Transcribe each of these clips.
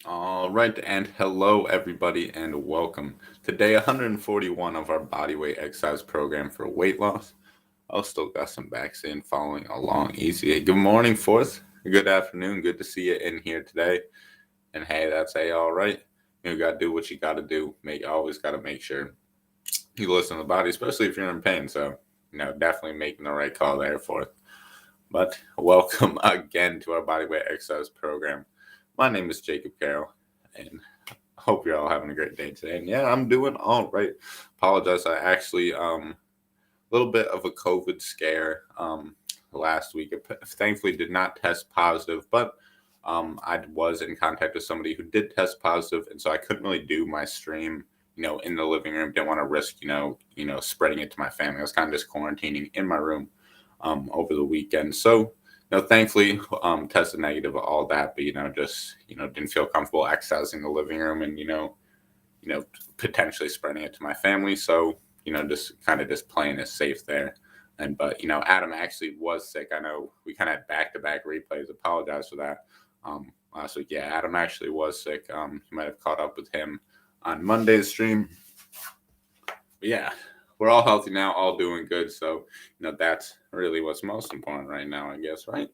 All right, and hello everybody, and welcome to day 141 of our bodyweight exercise program for weight loss. I'll still got some backs in following along easy. Good morning, Fourth. Good afternoon. Good to see you in here today. And hey, that's all right. You gotta do what you gotta do. Always gotta make sure you listen to the body, especially if you're in pain. So, definitely making the right call there, Fourth. But welcome again to our bodyweight exercise program. My name is Jacob Carroll, and I hope you're all having a great day today. And yeah, I'm doing all right. Apologize. I actually, a little bit of a COVID scare last week. I thankfully did not test positive, but I was in contact with somebody who did test positive, and so I couldn't really do my stream, in the living room. Didn't want to risk, spreading it to my family. I was kind of just quarantining in my room over the weekend. So, thankfully, tested negative, all that, but, just, didn't feel comfortable accessing the living room and, potentially spreading it to my family. So, just playing it safe there. But Adam actually was sick. I know we kind of had back-to-back replays. Apologize for that. Last week, yeah, Adam actually was sick. You might have caught up with him on Monday's stream. But yeah, we're all healthy now, all doing good. So, that's really what's most important right now, I guess, right?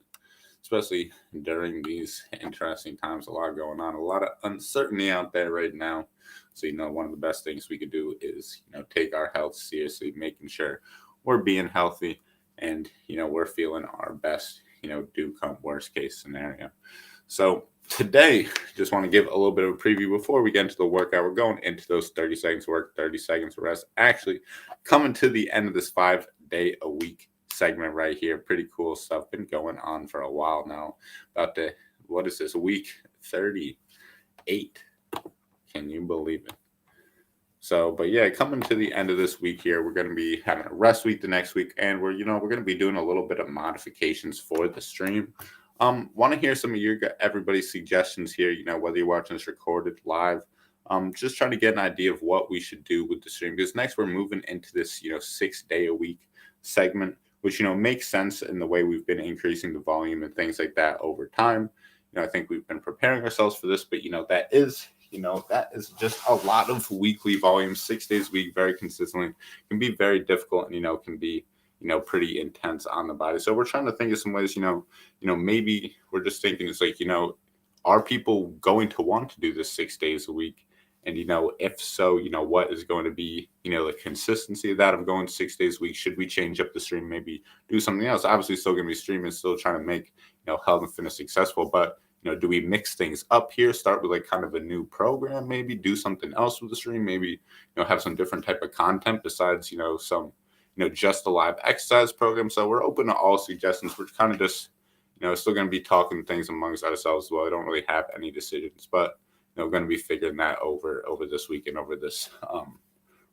Especially during these interesting times, a lot going on, a lot of uncertainty out there right now. So, one of the best things we could do is, take our health seriously, making sure we're being healthy and, we're feeling our best, do come worst case scenario. So today, just want to give a little bit of a preview before we get into the workout. We're going into those 30 seconds work, 30 seconds rest. Actually, coming to the end of this 5-day-a-week segment right here. Pretty cool stuff. Been going on for a while now. What is this, week 38? Can you believe it? So, but yeah, coming to the end of this week here, we're going to be having a rest week the next week, and we're going to be doing a little bit of modifications for the stream. Want to hear some of everybody's suggestions here, whether you're watching this recorded live, just trying to get an idea of what we should do with the stream, because next we're moving into this, 6-day-a-week segment, which, makes sense in the way we've been increasing the volume and things like that over time. I think we've been preparing ourselves for this, but, that is just a lot of weekly volume, 6 days a week, very consistently, can be very difficult and, can be, pretty intense on the body. So we're trying to think of some ways, maybe we're just thinking it's like, are people going to want to do this 6 days a week? And, if so, what is going to be, the consistency of that of going 6 days a week? Should we change up the stream, maybe do something else? Obviously still going to be streaming, still trying to make, health and fitness successful, but do we mix things up here, start with like kind of a new program, maybe do something else with the stream, maybe, have some different type of content besides, some, just a live exercise program. So we're open to all suggestions. We're kind of just, still going to be talking things amongst ourselves as well. I don't really have any decisions, but, we're going to be figuring that over this weekend, over this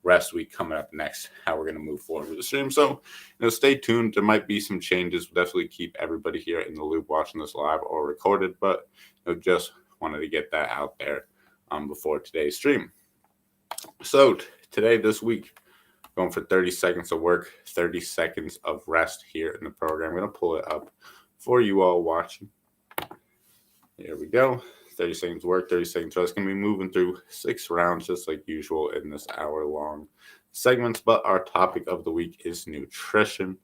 rest week coming up next, how we're going to move forward with the stream. So, stay tuned. There might be some changes. We'll definitely keep everybody here in the loop watching this live or recorded, but just wanted to get that out there before today's stream. So this week, going for 30 seconds of work, 30 seconds of rest here in the program. I'm going to pull it up for you all watching. Here we go. 30 seconds work, 30 seconds rest. Going to be moving through 6 rounds just like usual in this hour-long segments, but our topic of the week is nutrition.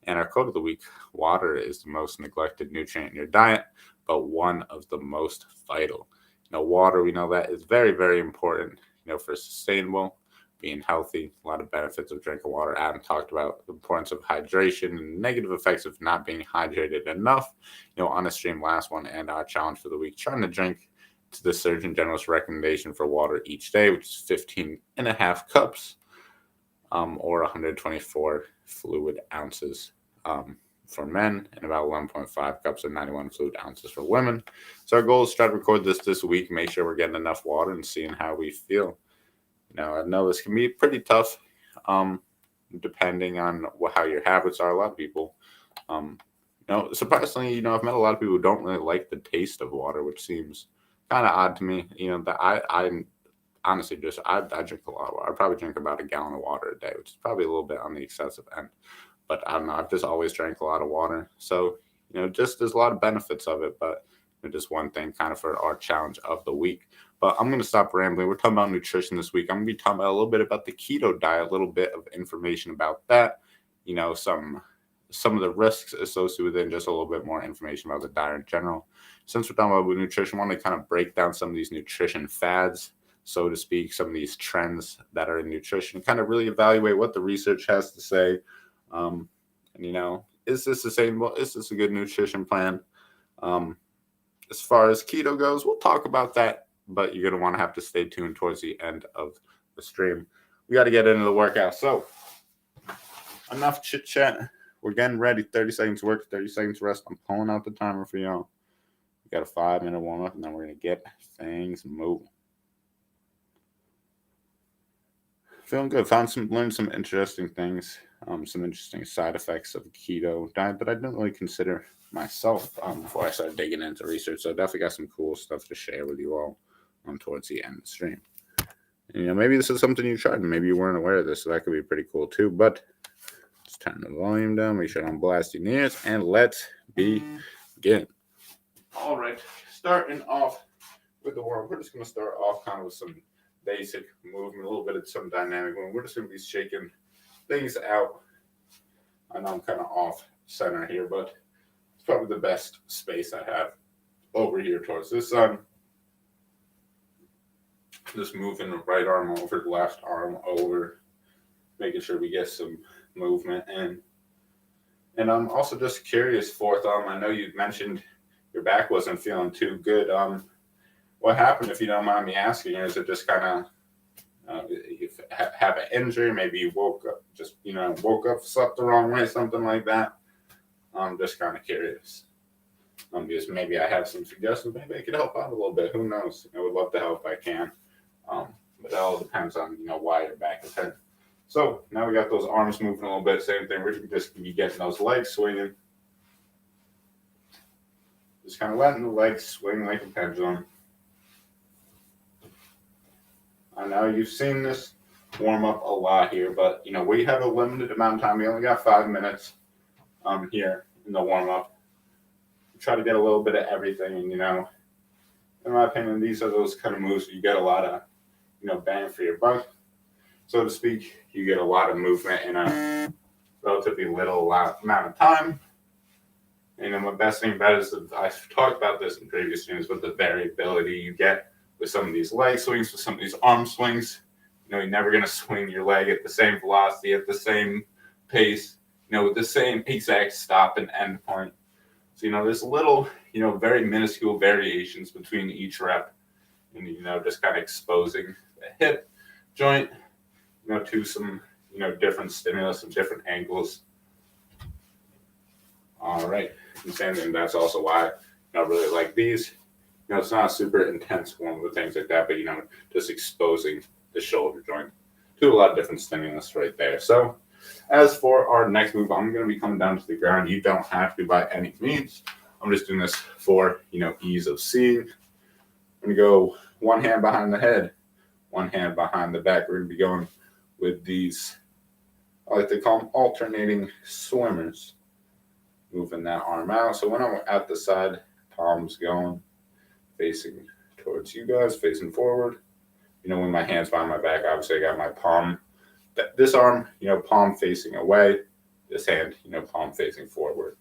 And our quote of the week: water is the most neglected nutrient in your diet, but one of the most vital. Water, we know that is very, very important, for sustainable, being healthy. A lot of benefits of drinking water. Adam talked about the importance of hydration and negative effects of not being hydrated enough, on a stream last one, and our challenge for the week, trying to drink to the Surgeon General's recommendation for water each day, which is 15 and a half cups, or 124 fluid ounces for men, and about 1.5 cups or 91 fluid ounces for women. So our goal is to try to record this week, make sure we're getting enough water and seeing how we feel. I know this can be pretty tough, depending on how your habits are. A lot of people, surprisingly, I've met a lot of people who don't really like the taste of water, which seems kind of odd to me. That I honestly I drink a lot of water. I probably drink about a gallon of water a day, which is probably a little bit on the excessive end. But I don't know. I've just always drank a lot of water. So, just there's a lot of benefits of it, but just one thing kind of for our challenge of the week. But I'm going to stop rambling. We're talking about nutrition this week. I'm going to be talking about a little bit about the keto diet, a little bit of information about that, some of the risks associated with it, and just a little bit more information about the diet in general. Since we're talking about nutrition, I want to kind of break down some of these nutrition fads, so to speak, some of these trends that are in nutrition, kind of really evaluate what the research has to say. And, is this sustainable? Is this a good nutrition plan? As far as keto goes, we'll talk about that, but you're going to have to stay tuned towards the end of the stream. We got to get into the workout. So enough chit chat. We're getting ready. 30 seconds work, 30 seconds rest. I'm pulling out the timer for y'all. We got a 5-minute warm up, and then we're going to get things moving. Feeling good. Learned some interesting things, some interesting side effects of the keto diet that I didn't really consider myself before I started digging into research. So definitely got some cool stuff to share with you all towards the end of the stream. And, maybe this is something you tried and maybe you weren't aware of this, so that could be pretty cool too. But let's turn the volume down, make sure I don't blast your ears, and let's begin. All right, starting off with the warm. We're just going to start off kind of with some basic movement, a little bit of some dynamic movement. We're just going to be shaking things out. I know I'm kind of off center here, but it's probably the best space I have over here towards this side. Just moving the right arm over, the left arm over, making sure we get some movement in. And I'm also just curious, fourth arm, I know you mentioned your back wasn't feeling too good. What happened, if you don't mind me asking? Is it just kind of you have an injury? Maybe you woke up, slept the wrong way, something like that. I'm just kind of curious. Because maybe I have some suggestions. Maybe I could help out a little bit. Who knows? I would love to help if I can. But it all depends on why your back is hurting. So now we got those arms moving a little bit. Same thing. We're just going to be getting those legs swinging. Just kind of letting the legs swing like a pendulum. I know you've seen this warm up a lot here, but we have a limited amount of time. We only got 5 minutes here in the warm up. Try to get a little bit of everything, and in my opinion, these are those kind of moves you get a lot of bang for your buck, so to speak. You get a lot of movement in a relatively little amount of time. And the best thing about it is that I've talked about this in previous streams, but the variability you get with some of these leg swings, with some of these arm swings. You're never going to swing your leg at the same velocity, at the same pace, with the same exact stop and end point. So, there's little, very minuscule variations between each rep, and, just kind of exposing the hip joint, to some, different stimulus and different angles. All right. And same thing, that's also why I really like these. It's not a super intense one with things like that, but, just exposing the shoulder joint to a lot of different stimulus right there. So as for our next move, I'm going to be coming down to the ground. You don't have to by any means. I'm just doing this for, ease of seeing. I'm going to go one hand behind the head, one hand behind the back. We're going to be going with these, I like to call them alternating swimmers. Moving that arm out. So when I'm at the side, palms going, facing towards you guys, facing forward. When my hand's behind my back, obviously I got my palm this arm, palm facing away, this hand, palm facing forward.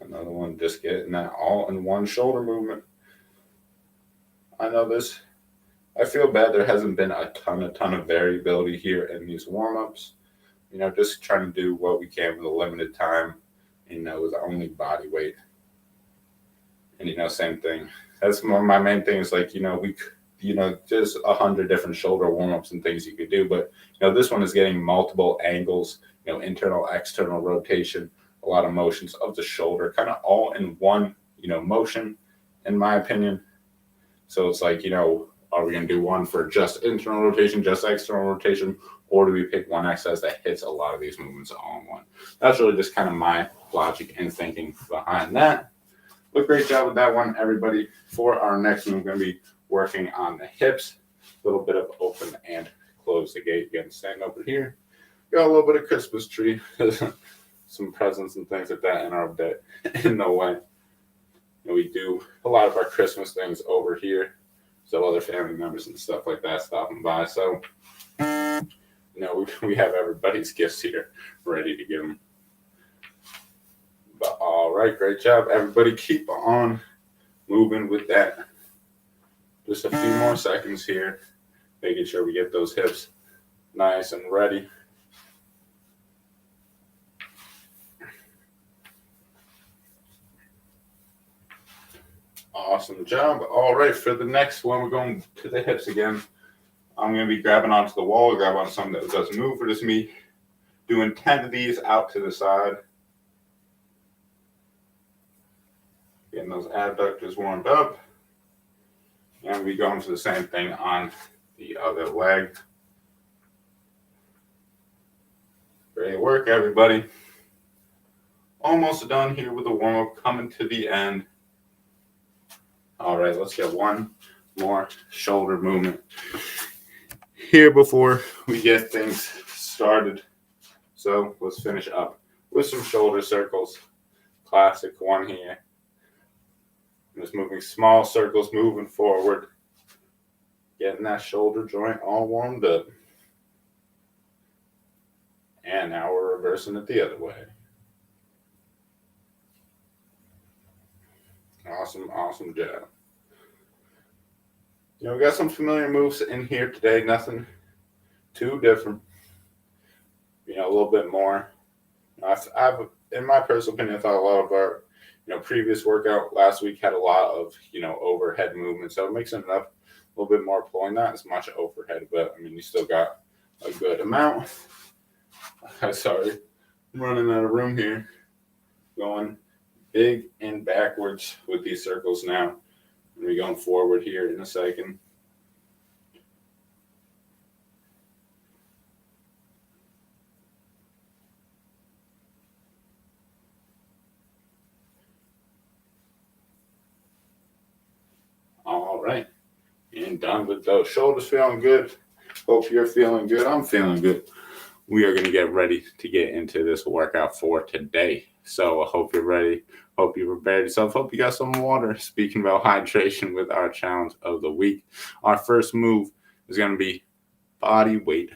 Another one, just getting that all in one shoulder movement. I know this. I feel bad there hasn't been a ton of variability here in these warm-ups. Just trying to do what we can with a limited time, with only body weight. And, same thing. That's my main thing is like, just 100 different shoulder warm-ups and things you could do. But, this one is getting multiple angles, internal, external rotation, a lot of motions of the shoulder, kind of all in one, motion, in my opinion. So it's like, are we going to do one for just internal rotation, just external rotation, or do we pick one exercise that hits a lot of these movements all in one? That's really just kind of my logic and thinking behind that. But great job with that one, everybody. For our next one, we're going to be working on the hips. A little bit of open and close the gate. Again, stand over here. Got a little bit of Christmas tree, some presents and things like that in our bed. In the way. We do a lot of our Christmas things over here. So other family members and stuff like that stopping by. So, we have everybody's gifts here ready to give them. But all right, great job. Everybody keep on moving with that. Just a few more seconds here, making sure we get those hips nice and ready. Awesome job. All right, for the next one, we're going to the hips again. I'm going to be grabbing onto the wall, grab on something that doesn't move for this me. Doing 10 of these out to the side. Getting those abductors warmed up. And we going to the same thing on the other leg. Great work, everybody. Almost done here with the warm-up, coming to the end. All right, let's get one more shoulder movement here before we get things started. So let's finish up with some shoulder circles. Classic one here. Just moving small circles, moving forward. Getting that shoulder joint all warmed up. And now we're reversing it the other way. Awesome job. We got some familiar moves in here today. Nothing too different. A little bit more. I've, in my personal opinion, I thought a lot of our, previous workout last week had a lot of, overhead movement. So mixing it up a little bit more, pulling not as much overhead, but you still got a good amount. Sorry, I'm running out of room here. Going big and backwards with these circles now. And we're going forward here in a second. All right. And done with those. Shoulders feeling good. Hope you're feeling good. I'm feeling good. We are going to get ready to get into this workout for today. So I hope you're ready. Hope you prepared yourself. Hope you got some water. Speaking about hydration with our challenge of the week. Our first move is going to be body weight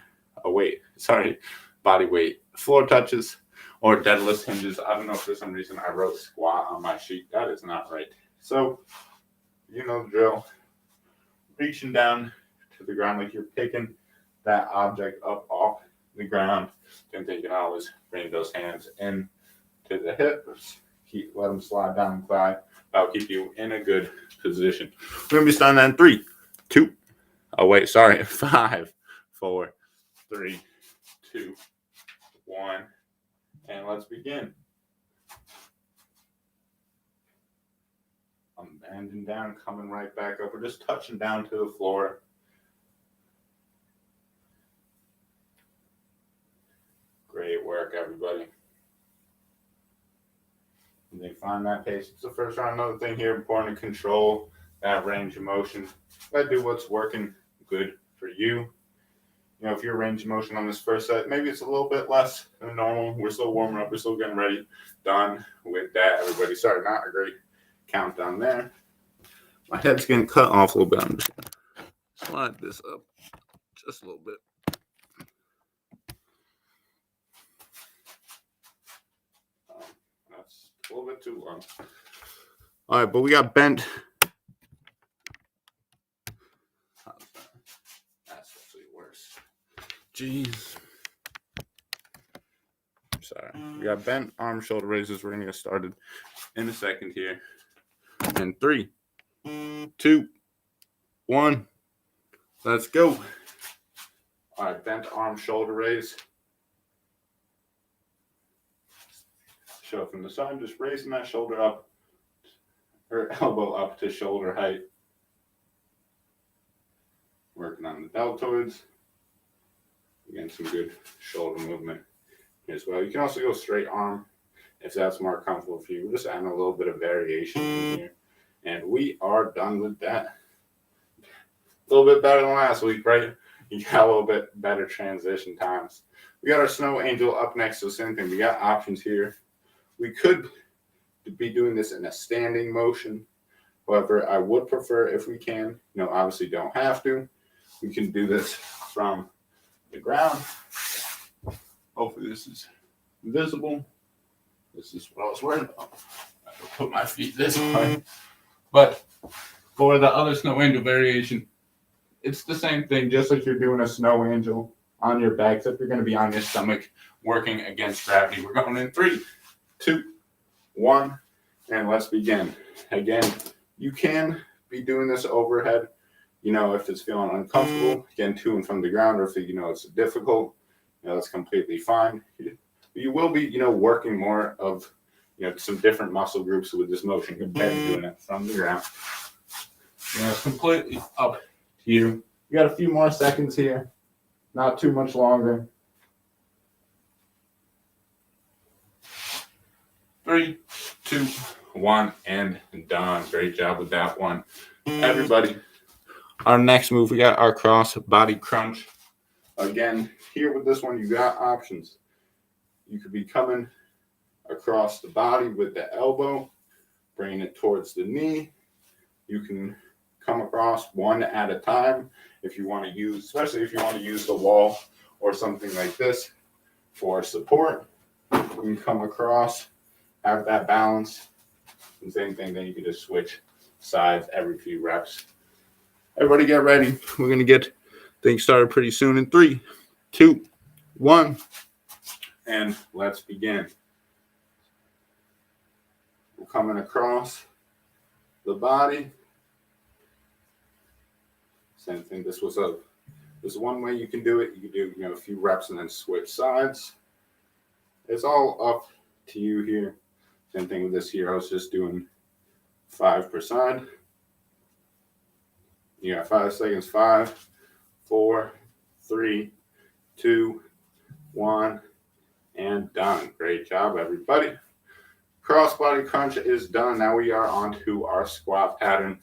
floor touches or deadlift hinges. I don't know if for some reason I wrote squat on my sheet. That is not right. So, you know the drill. Reaching down to the ground like you're picking that object up off the ground. Then you can always bring those hands in to the hips. Let them slide down the thigh. That'll keep you in a good position. We're going to be starting that in 3, 2. 5, 4, 3, 2, 1. And let's begin. I'm bending down, coming right back up. We're just touching down to the floor. Great work, everybody. And they find that pace. It's the first round. Another thing here, important to control that range of motion. Gotta do what's working good for you. If your range of motion on this first set, maybe it's a little bit less than normal. We're still warming up. We're still getting ready. Done with that, everybody. Sorry, not a great countdown there. My head's getting cut off a little bit. I'm just going to slide this up Just a little bit. That's a little bit too long. All right, but we got bent. That's actually worse. Jeez. Sorry. We got bent arm shoulder raises. We're going to get started in a second here. In 3, 2, 1. Let's go. All right, bent arm shoulder raise. Show from the side, just raising that shoulder up, or elbow up to shoulder height. Working on the deltoids. Again, some good shoulder movement as well. You can also go straight arm if that's more comfortable for you. We're just adding a little bit of variation in here. And we are done with that. A little bit better than last week, right? You got a little bit better transition times. We got our snow angel up next, so same thing. We got options here. We could be doing this in a standing motion. However, I would prefer, if we can, obviously don't have to, we can do this from the ground. Hopefully this is visible. This is what I was worried about. I will put my feet this way. But for the other snow angel variation, it's the same thing, just like you're doing a snow angel on your back, except you're going to be on your stomach working against gravity. We're going in 3, 2, 1, and let's begin. Again, you can be doing this overhead, if it's feeling uncomfortable, again, to and from the ground, or if it's difficult, that's completely fine. You will be, working more of, some different muscle groups with this motion compared to doing it from the ground. It's completely up to you. You got a few more seconds here, not too much longer. 3, 2, 1, and done. Great job with that one, everybody. Our next move, we got our Crossbody Crunch. Again, here with this one, you got options. You could be coming across the body with the elbow, bringing it towards the knee. You can come across one at a time if you want to use, especially if you want to use the wall or something like this for support. You can come across, have that balance, and same thing, then you can just switch sides every few reps. Everybody get ready. We're going to get things started pretty soon in 3, 2, 1, and let's begin. We're coming across the body. Same thing. This is one way you can do it. You can do a few reps and then switch sides. It's all up to you here. Same thing with this here. I was just doing 5 per side. You got 5 seconds. 5, 4, 3, 2, 1, and done. Great job, everybody. Crossbody crunch is done. Now we are on to our squat pattern.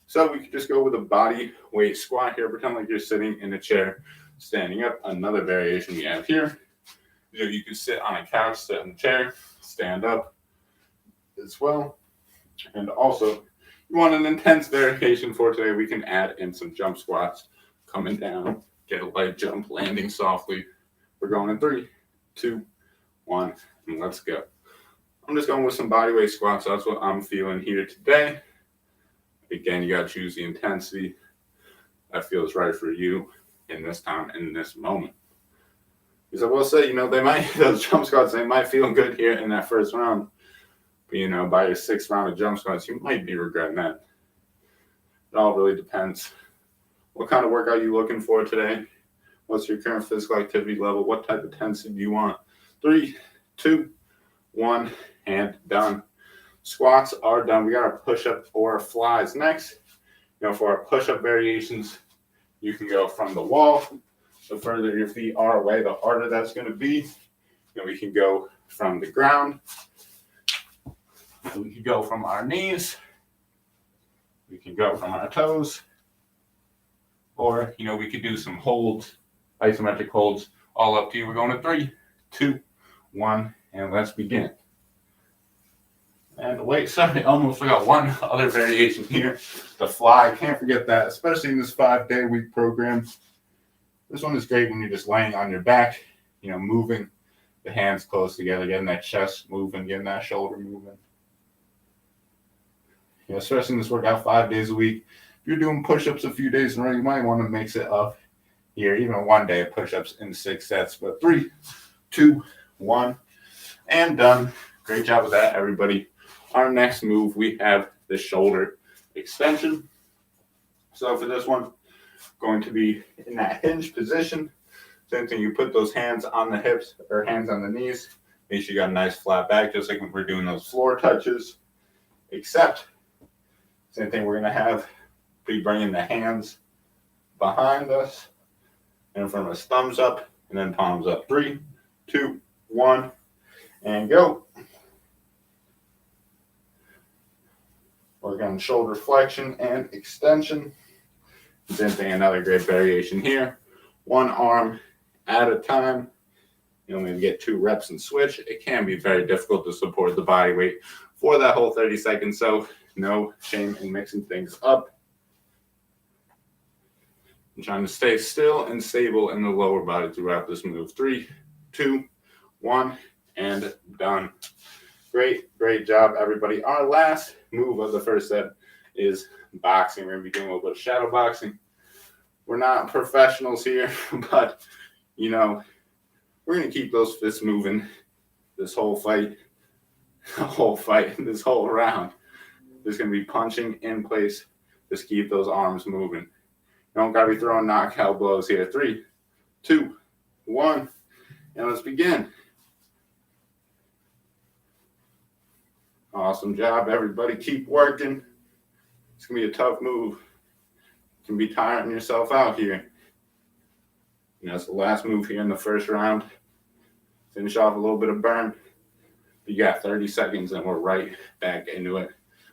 So we could just go with a body weight squat here. Pretend like you're sitting in a chair, standing up. Another variation we have here. You can sit on a couch, sit in a chair, stand up as well. And also, you want an intense variation for today, we can add in some jump squats. Coming down, get a light jump, landing softly. We're going in 3, 2, 1, and let's go. I'm just going with some bodyweight squats. That's what I'm feeling here today. Again, you got to choose the intensity that feels right for you in this time, in this moment. Because I will say, those jump squats, they might feel good here in that first round. But, by your 6th round of jump squats, you might be regretting that. It all really depends. What kind of workout are you looking for today? What's your current physical activity level? What type of intensity do you want? 3, 2, 1, and done. Squats are done. We got our push-up or flies next. For our push-up variations, you can go from the wall. The further your feet are away, the harder that's going to be. We can go from the ground. We can go from our knees. We can go from our toes. Or, we could do some holds, isometric holds, all up to you. We're going to 3, 2, 1, and let's begin. And wait, sorry, almost forgot one other variation here. The fly, can't forget that, especially in this 5-day week program. This one is great when you're just laying on your back, moving the hands close together, getting that chest moving, getting that shoulder moving. Especially in this workout 5 days a week. If you're doing push-ups a few days in a row, you might want to mix it up here, even 1 day of push-ups in 6 sets. But 3, 2, 1, and done. Great job with that, everybody. Our next move, we have the shoulder extension. So for this one, going to be in that hinge position. Same thing, you put those hands on the hips or hands on the knees. Make sure you got a nice flat back, just like when we're doing those floor touches. Except, same thing, we're going to be bringing the hands behind us and in front of us, thumbs up and then palms up. 3, 2, 1, and go. Work on shoulder flexion and extension. Same thing, another great variation here. 1 arm at a time. Maybe get 2 reps and switch. It can be very difficult to support the body weight for that whole 30 seconds, so no shame in mixing things up. I'm trying to stay still and stable in the lower body throughout this move. 3, 2, 1, and done. Great job, everybody. Our last move of the first set is boxing. We're going to be doing a little bit of shadow boxing. We're not professionals here, but, we're going to keep those fists moving this whole fight, this whole round. There's going to be punching in place. Just keep those arms moving. You don't got to be throwing knockout blows here. 3, 2, 1, and let's begin. Awesome job, everybody. Keep working. It's going to be a tough move. You can be tiring yourself out here. It's the last move here in the first round. Finish off a little bit of burn. You got 30 seconds and we're right back into it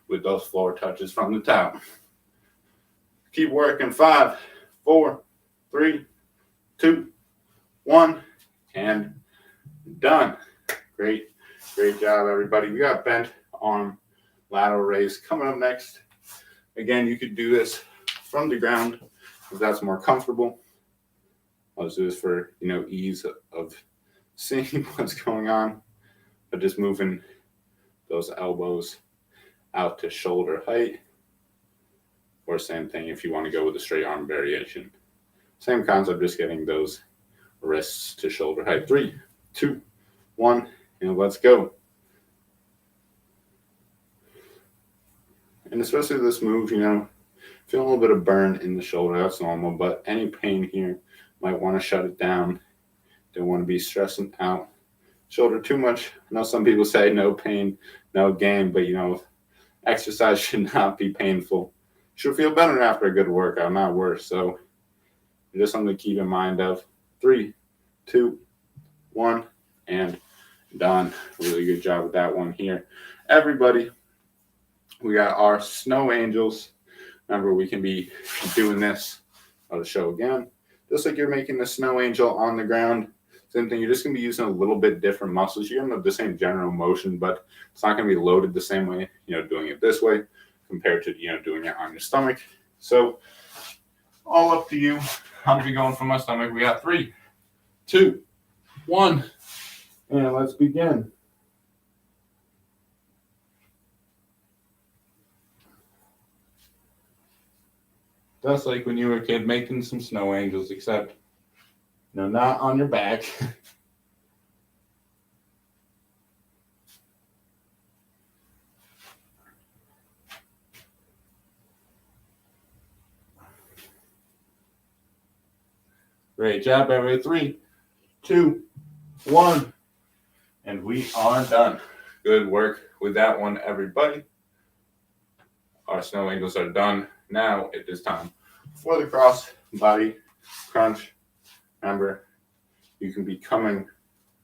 with those floor touches from the top. Keep working. 5, 4, 3, 2, 1, and done. Great job, everybody. We got bent arm lateral raise coming up next. Again, you could do this from the ground if that's more comfortable. I'll just do this for ease of seeing what's going on, but just moving those elbows out to shoulder height, or same thing if you want to go with a straight arm variation. Same concept, just getting those wrists to shoulder height. 3, 2, 1, and let's go. And especially this move, feeling a little bit of burn in the shoulder, that's normal, but any pain here, might want to shut it down. Don't want to be stressing out shoulder too much. I know some people say no pain, no gain, but exercise should not be painful. You should feel better after a good workout, not worse. So just something to keep in mind of. 3, 2, 1, and done. Really good job with that one here. Everybody, we got our snow angels. Remember, we can be doing this. I'll show again. Just like you're making the snow angel on the ground. Same thing, you're just going to be using a little bit different muscles. You're going to have the same general motion, but it's not going to be loaded the same way, doing it this way compared to, doing it on your stomach. So all up to you. I'm going to be going for my stomach. We got 3, 2, 1, and let's begin. Just like when you were a kid making some snow angels, except, not on your back. Great job, everybody. 3, 2, 1, and we are done. Good work with that one, everybody. Our snow angels are done. Now it is time for the crossbody crunch. Remember, you can be coming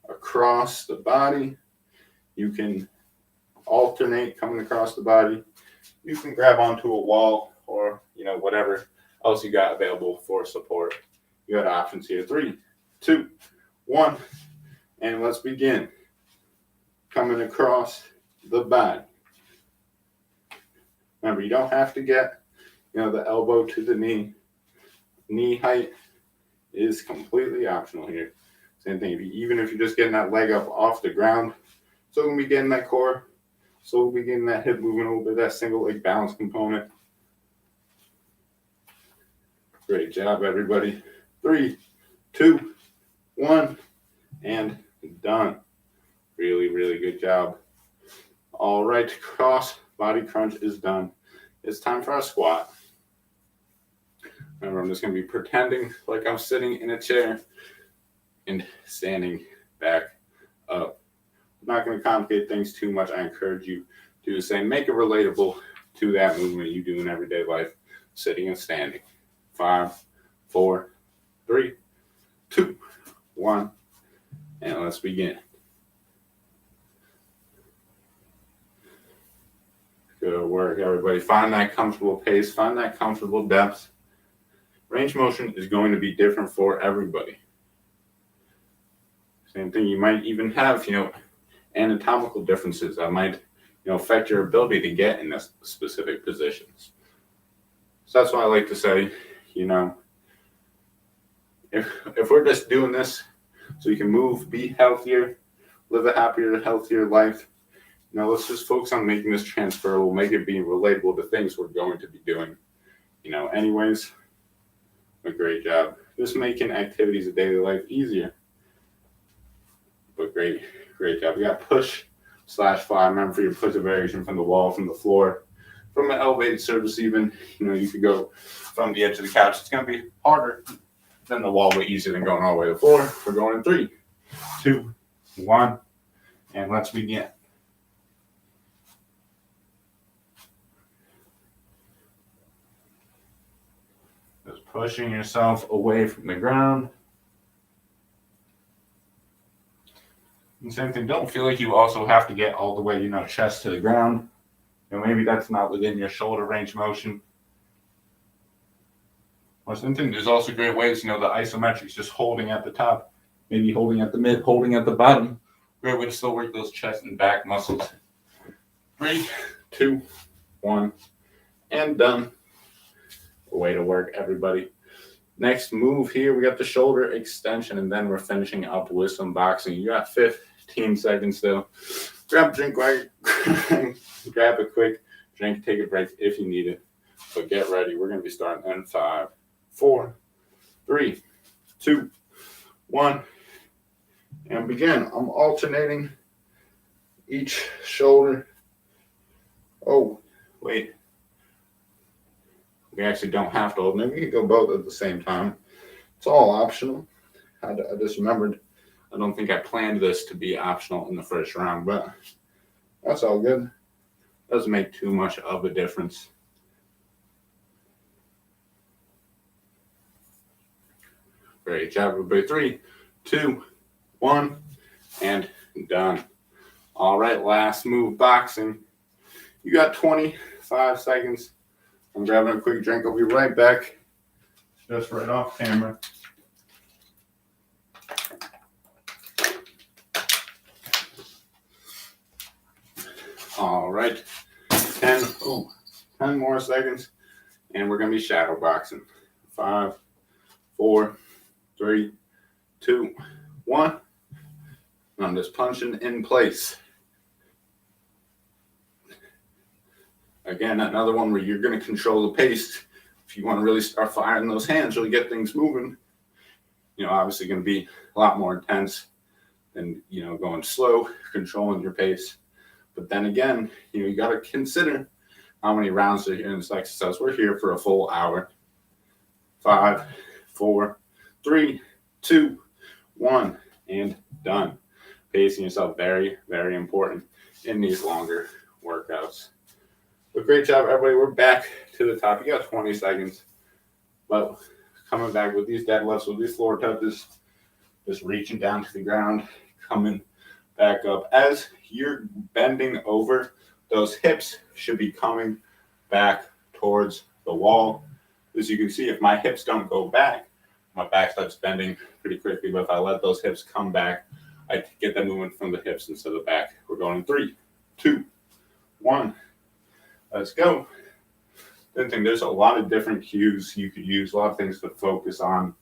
across the body. You can alternate coming across the body. You can grab onto a wall or, whatever else you got available for support. You got options here. 3, 2, 1, and let's begin. Coming across the body. Remember, you don't have to get, the elbow to the knee height. is completely optional here. Same thing, even if you're just getting that leg up off the ground, still gonna be getting that core, still gonna be getting that hip movement a little bit, that single leg balance component. Great job, everybody. 3, 2, 1, and done. Really, really good job. All right, cross body crunch is done. It's time for our squat. Remember, I'm just going to be pretending like I'm sitting in a chair and standing back up. I'm not going to complicate things too much. I encourage you to do the same. Make it relatable to that movement you do in everyday life, sitting and standing. 5, 4, 3, 2, 1, and let's begin. Good work, everybody. Find that comfortable pace. Find that comfortable depth. Range motion is going to be different for everybody. Same thing. You might even have, anatomical differences that might, affect your ability to get in this specific positions. So that's why I like to say, if we're just doing this so you can move, be healthier, live a happier, healthier life, let's just focus on making this transferable, make it be relatable to things we're going to be doing, anyways. A great job. Just making activities of daily life easier. But great job. We got push/fly. Remember, for your push variation from the wall, from the floor, from an elevated surface even, you could go from the edge of the couch. It's going to be harder than the wall, but easier than going all the way to the floor. We're going in 3, 2, 1, and let's begin. Just pushing yourself away from the ground. And same thing, don't feel like you also have to get all the way, chest to the ground. Maybe that's not within your shoulder range motion. Or something, there's also great ways, the isometrics, just holding at the top, maybe holding at the mid, holding at the bottom. Great way to still work those chest and back muscles. 3, 2, 1, and done. Way to work, everybody. Next move here, we got the shoulder extension, and then we're finishing up with some boxing. You got 15 seconds still. Grab a drink, grab a quick drink, take a break if you need it. But get ready. We're going to be starting in 5, 4, 3, 2, 1, and begin. I'm alternating each shoulder. Oh, wait. We actually don't have to hold. Maybe we could go both at the same time. It's all optional. I just remembered. I don't think I planned this to be optional in the first round, but that's all good. Doesn't make too much of a difference. Great job, everybody. 3, 2, 1, and done. All right, last move, boxing. You got 25 seconds. I'm grabbing a quick drink. I'll be right back. Just right off camera. All right. 10 more seconds. And we're going to be shadow boxing. 5, 4, 3, 2, 1. I'm just punching in place. Again, another one where you're going to control the pace. If you want to really start firing those hands, really get things moving, obviously going to be a lot more intense than, going slow, controlling your pace. But then again, you got to consider how many rounds are here in this exercise. We're here for a full hour. 5, 4, 3, 2, 1, and done. Pacing yourself, very, very important in these longer workouts. But great job, everybody. We're back to the top. You got 20 seconds. But coming back with these deadlifts, with these floor touches, just reaching down to the ground, coming back up. As you're bending over, those hips should be coming back towards the wall. As you can see, if my hips don't go back, my back starts bending pretty quickly. But if I let those hips come back, I get that movement from the hips instead of the back. We're going in 3, 2, 1. Let's go. I think there's a lot of different cues you could use, a lot of things to focus on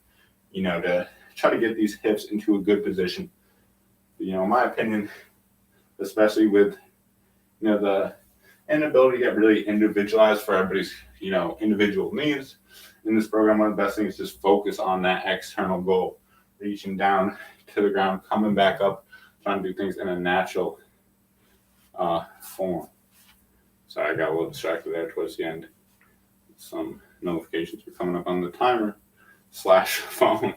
to try to get these hips into a good position. In my opinion, especially with, the inability to get really individualized for everybody's, individual needs in this program, one of the best things is just focus on that external goal, reaching down to the ground, coming back up, trying to do things in a natural form. Sorry, I got a little distracted there towards the end. Some notifications were coming up on the timer / phone.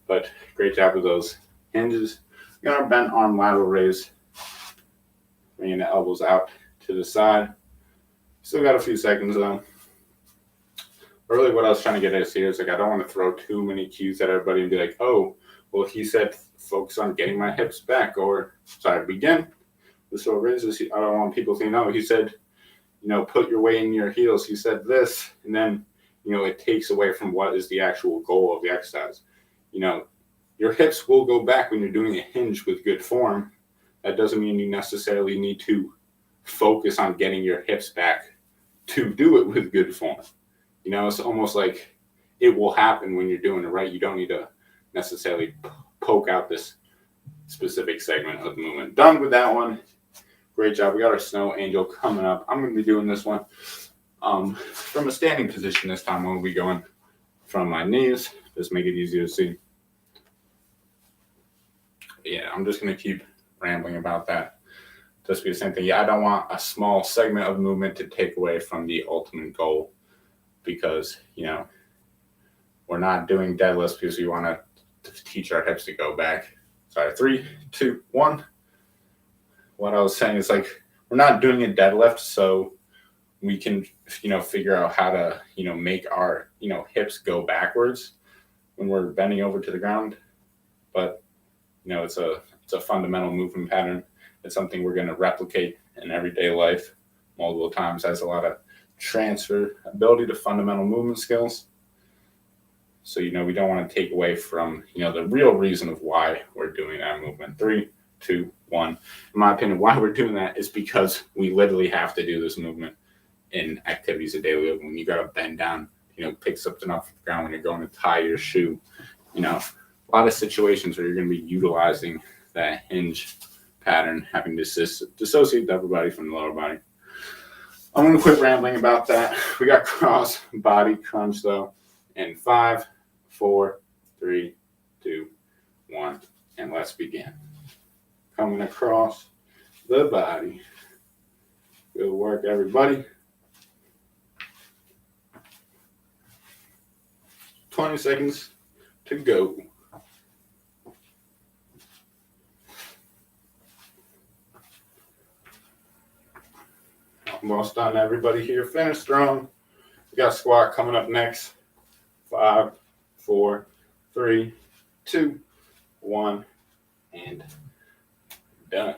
But great job with those hinges. We got our bent arm lateral raise, bringing the elbows out to the side. Still got a few seconds though. Really what I was trying to get at here is like, I don't want to throw too many cues at everybody and be like, oh, well, he said focus on getting my hips back, or sorry, begin with slow raises. I don't want people to know. He said, put your weight in your heels. He said this, and then, it takes away from what is the actual goal of the exercise. Your hips will go back when you're doing a hinge with good form. That doesn't mean you necessarily need to focus on getting your hips back to do it with good form. It's almost like it will happen when you're doing it right. You don't need to necessarily poke out this specific segment of the movement. Done with that one. Great job. We got our snow angel coming up. I'm going to be doing this one from a standing position this time. We'll be going from my knees. Just make it easier to see. Yeah, I'm just going to keep rambling about that. Just be the same thing. Yeah, I don't want a small segment of movement to take away from the ultimate goal, because, we're not doing deadlifts because we want to teach our hips to go back. Sorry, 3, 2, 1. What I was saying is, like, we're not doing a deadlift so we can, figure out how to, make our, hips go backwards when we're bending over to the ground. But, it's a fundamental movement pattern. It's something we're going to replicate in everyday life multiple times. Has a lot of transfer ability to fundamental movement skills. So, we don't want to take away from, the real reason of why we're doing that movement. 3, 2, 1. In my opinion, why we're doing that is because we literally have to do this movement in activities of daily living. When you got to bend down, pick something up from the ground, when you're going to tie your shoe, a lot of situations where you're going to be utilizing that hinge pattern, having to dissociate the upper body from the lower body. I'm going to quit rambling about that. We got crossbody crunch though. In 5, 4, 3, 2, 1, and let's begin. Coming across the body. Good work, everybody. 20 seconds to go. Almost done, everybody here. Finish strong. We got squat coming up next. 5, 4, 3, 2, 1, and done.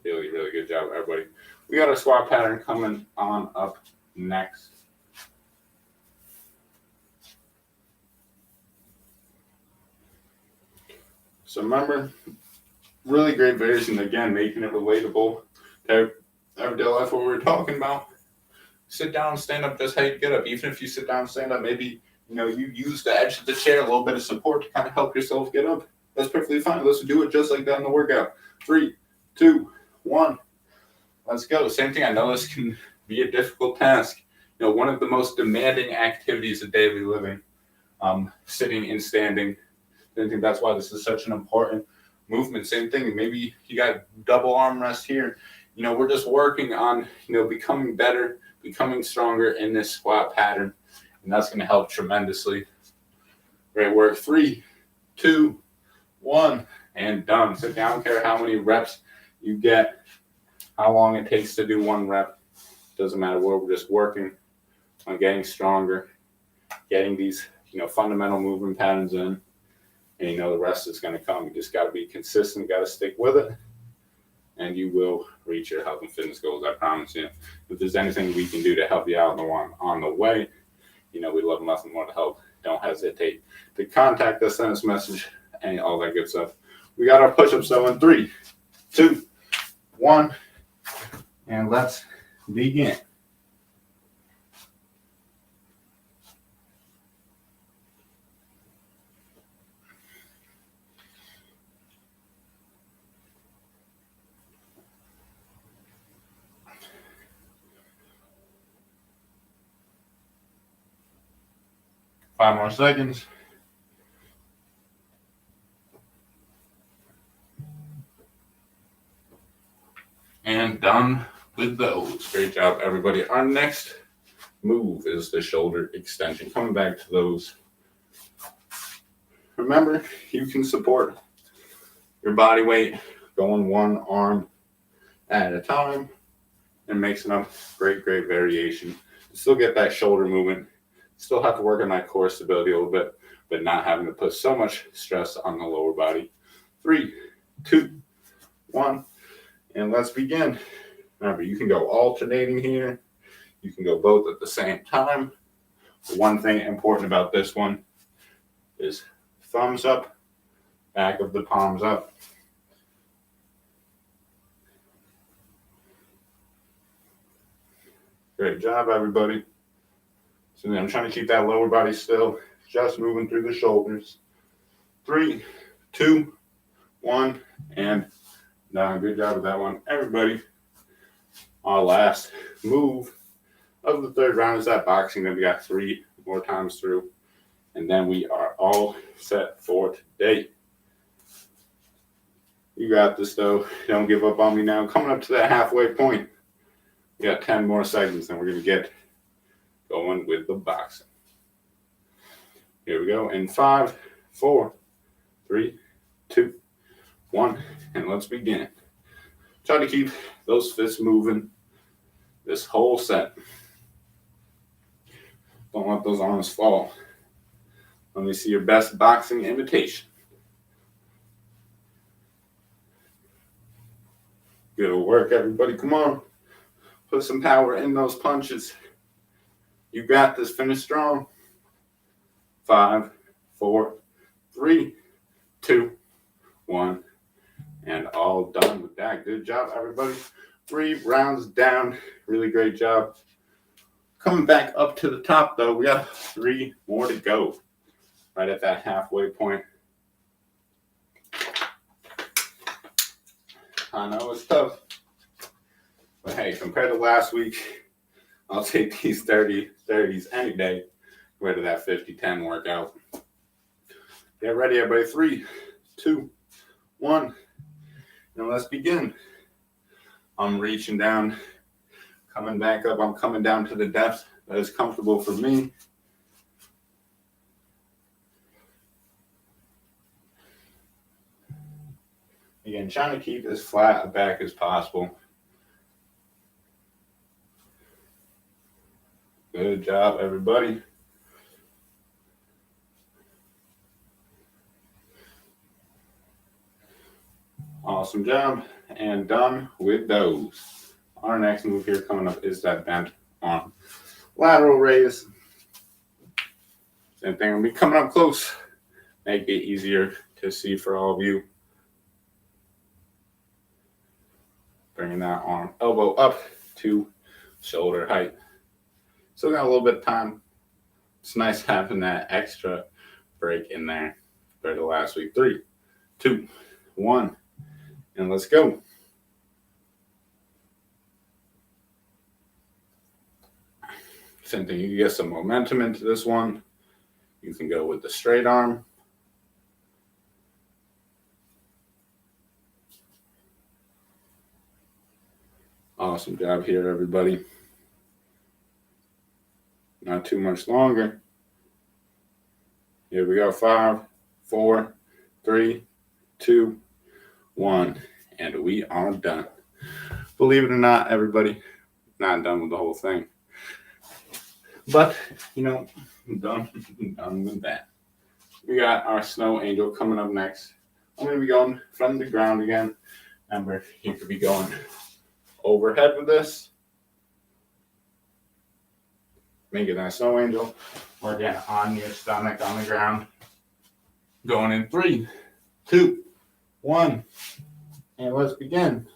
Really, really good job, everybody. We got our squat pattern coming on up next. So remember, really great variation. Again, making it relatable to everyday life, what we were talking about. Sit down, stand up, just how you get up. Even if you sit down, stand up, maybe you use the edge of the chair, a little bit of support to kind of help yourself get up. That's perfectly fine. Let's do it just like that in the workout. 3, 2, 1. Let's go. Same thing. I know this can be a difficult task. One of the most demanding activities of daily living, sitting and standing. I think that's why this is such an important movement. Same thing. Maybe you got double arm rest here. We're just working on, becoming better, becoming stronger in this squat pattern. And that's going to help tremendously. Great work. 3, 2, 1, and done. Sit down. I don't care how many reps you get, how long it takes to do one rep. Doesn't matter. We're just working on getting stronger, getting these, fundamental movement patterns in. And the rest is going to come. You just got to be consistent, got to stick with it, and you will reach your health and fitness goals, I promise you. If there's anything we can do to help you out on the way, we'd love nothing more to help. Don't hesitate to contact us, send us a message, and all that good stuff. We got our push-ups though in 3, 2, 1, and let's begin. 5 more seconds. And done with those. Great job, everybody. Our next move is the shoulder extension. Coming back to those. Remember, you can support your body weight going one arm at a time and mixing up. Great variation. Still get that shoulder movement. Still have to work on that core stability a little bit, but not having to put so much stress on the lower body. 3, 2, 1, and let's begin. Remember, you can go alternating here. You can go both at the same time. The one thing important about this one is thumbs up, back of the palms up. Great job, everybody. So I'm trying to keep that lower body still, just moving through the shoulders. 3, 2, 1, and done. Good job with that one, everybody. Our last move of the third round is that boxing. Then we got 3 more times through, and then we are all set for today. You got this, though. Don't give up on me now. Coming up to that halfway point. We got 10 more seconds, and we're going to get going with the boxing. Here we go. In 5, 4, 3, 2, 1, and let's begin. Try to keep those fists moving this whole set. Don't let those arms fall. Let me see your best boxing imitation. Good work, everybody. Come on. Put some power in those punches. You got this. Finish strong. 5, 4, 3, 2, 1. And all done with that. Good job, everybody. 3 rounds down. Really great job. Coming back up to the top, though, we got 3 more to go. Right at that halfway point. I know it's tough. But hey, compared to last week, I'll take these 30s any day compared to that 50-10 workout. Get ready, everybody. 3, 2, 1. And let's begin. I'm reaching down, coming back up. I'm coming down to the depth that is comfortable for me. Again, trying to keep as flat a back as possible. Good job, everybody. Awesome job. And done with those. Our next move here coming up is that bent arm lateral raise. Same thing will be coming up close. Make it easier to see for all of you. Bringing that arm elbow up to shoulder height. Still got a little bit of time. It's nice having that extra break in there compared to last week. 3, 2, 1, and let's go. Same thing, you can get some momentum into this one. You can go with the straight arm. Awesome job here, everybody. Not too much longer. Here we go. 5, 4, 3, 2, 1. And we are done. Believe it or not, everybody, not done with the whole thing. But, I'm done with that. We got our snow angel coming up next. I'm going to be going from the ground again. Remember, you could be going overhead with this. Making that snow angel. Or again, on your stomach on the ground. Going in 3, 2, 1. And let's begin.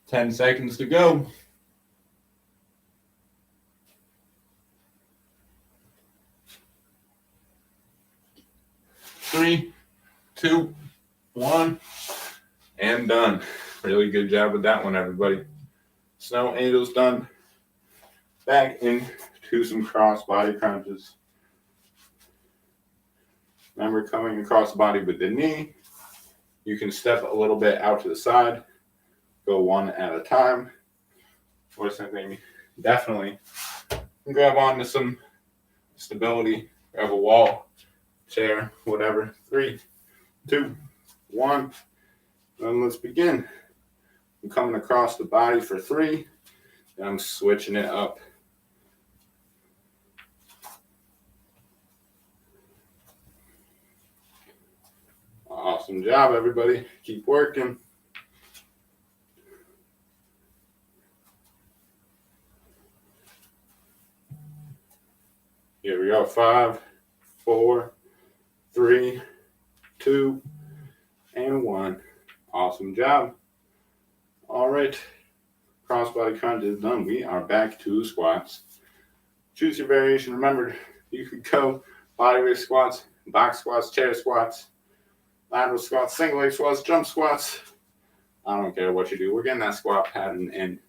Ten seconds to go. 3, 2, 1, and done. Really good job with that one, everybody. Snow Angels done. Back into some crossbody crunches. Remember, coming across the body with the knee. You can step a little bit out to the side. Go one at a time. Or something. Definitely grab onto some stability. Grab a wall, chair, whatever. 3, 2, 1. And let's begin. I'm coming across the body for 3. And I'm switching it up. Awesome job, everybody. Keep working. Here we go. 5, 4, 3, 2, and 1. Awesome job. All right. Crossbody crunch is done. We are back to squats. Choose your variation. Remember, you could go bodyweight squats, box squats, chair squats, lateral squats, single leg squats, jump squats. I don't care what you do. We're getting that squat pattern in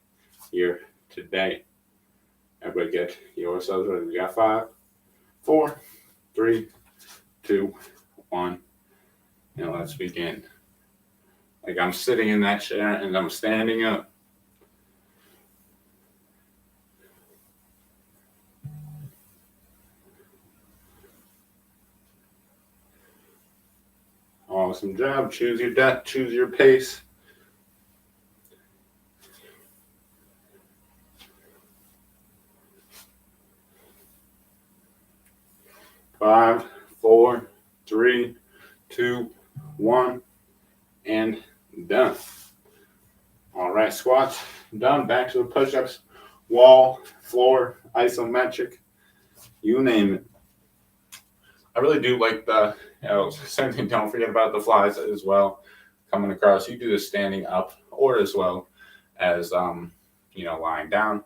here today. Everybody get yourselves ready. We got 5, 4, 3, 2, 1. And let's begin. Like I'm sitting in that chair and I'm standing up. Awesome job. Choose your depth, choose your pace. Five, 4, 3, 2, 1, and done. All right, squats done. Back to the push-ups, wall, floor, isometric, you name it. I really do like the, same thing. Don't forget about the flies as well. Coming across, you do this standing up or as well as lying down.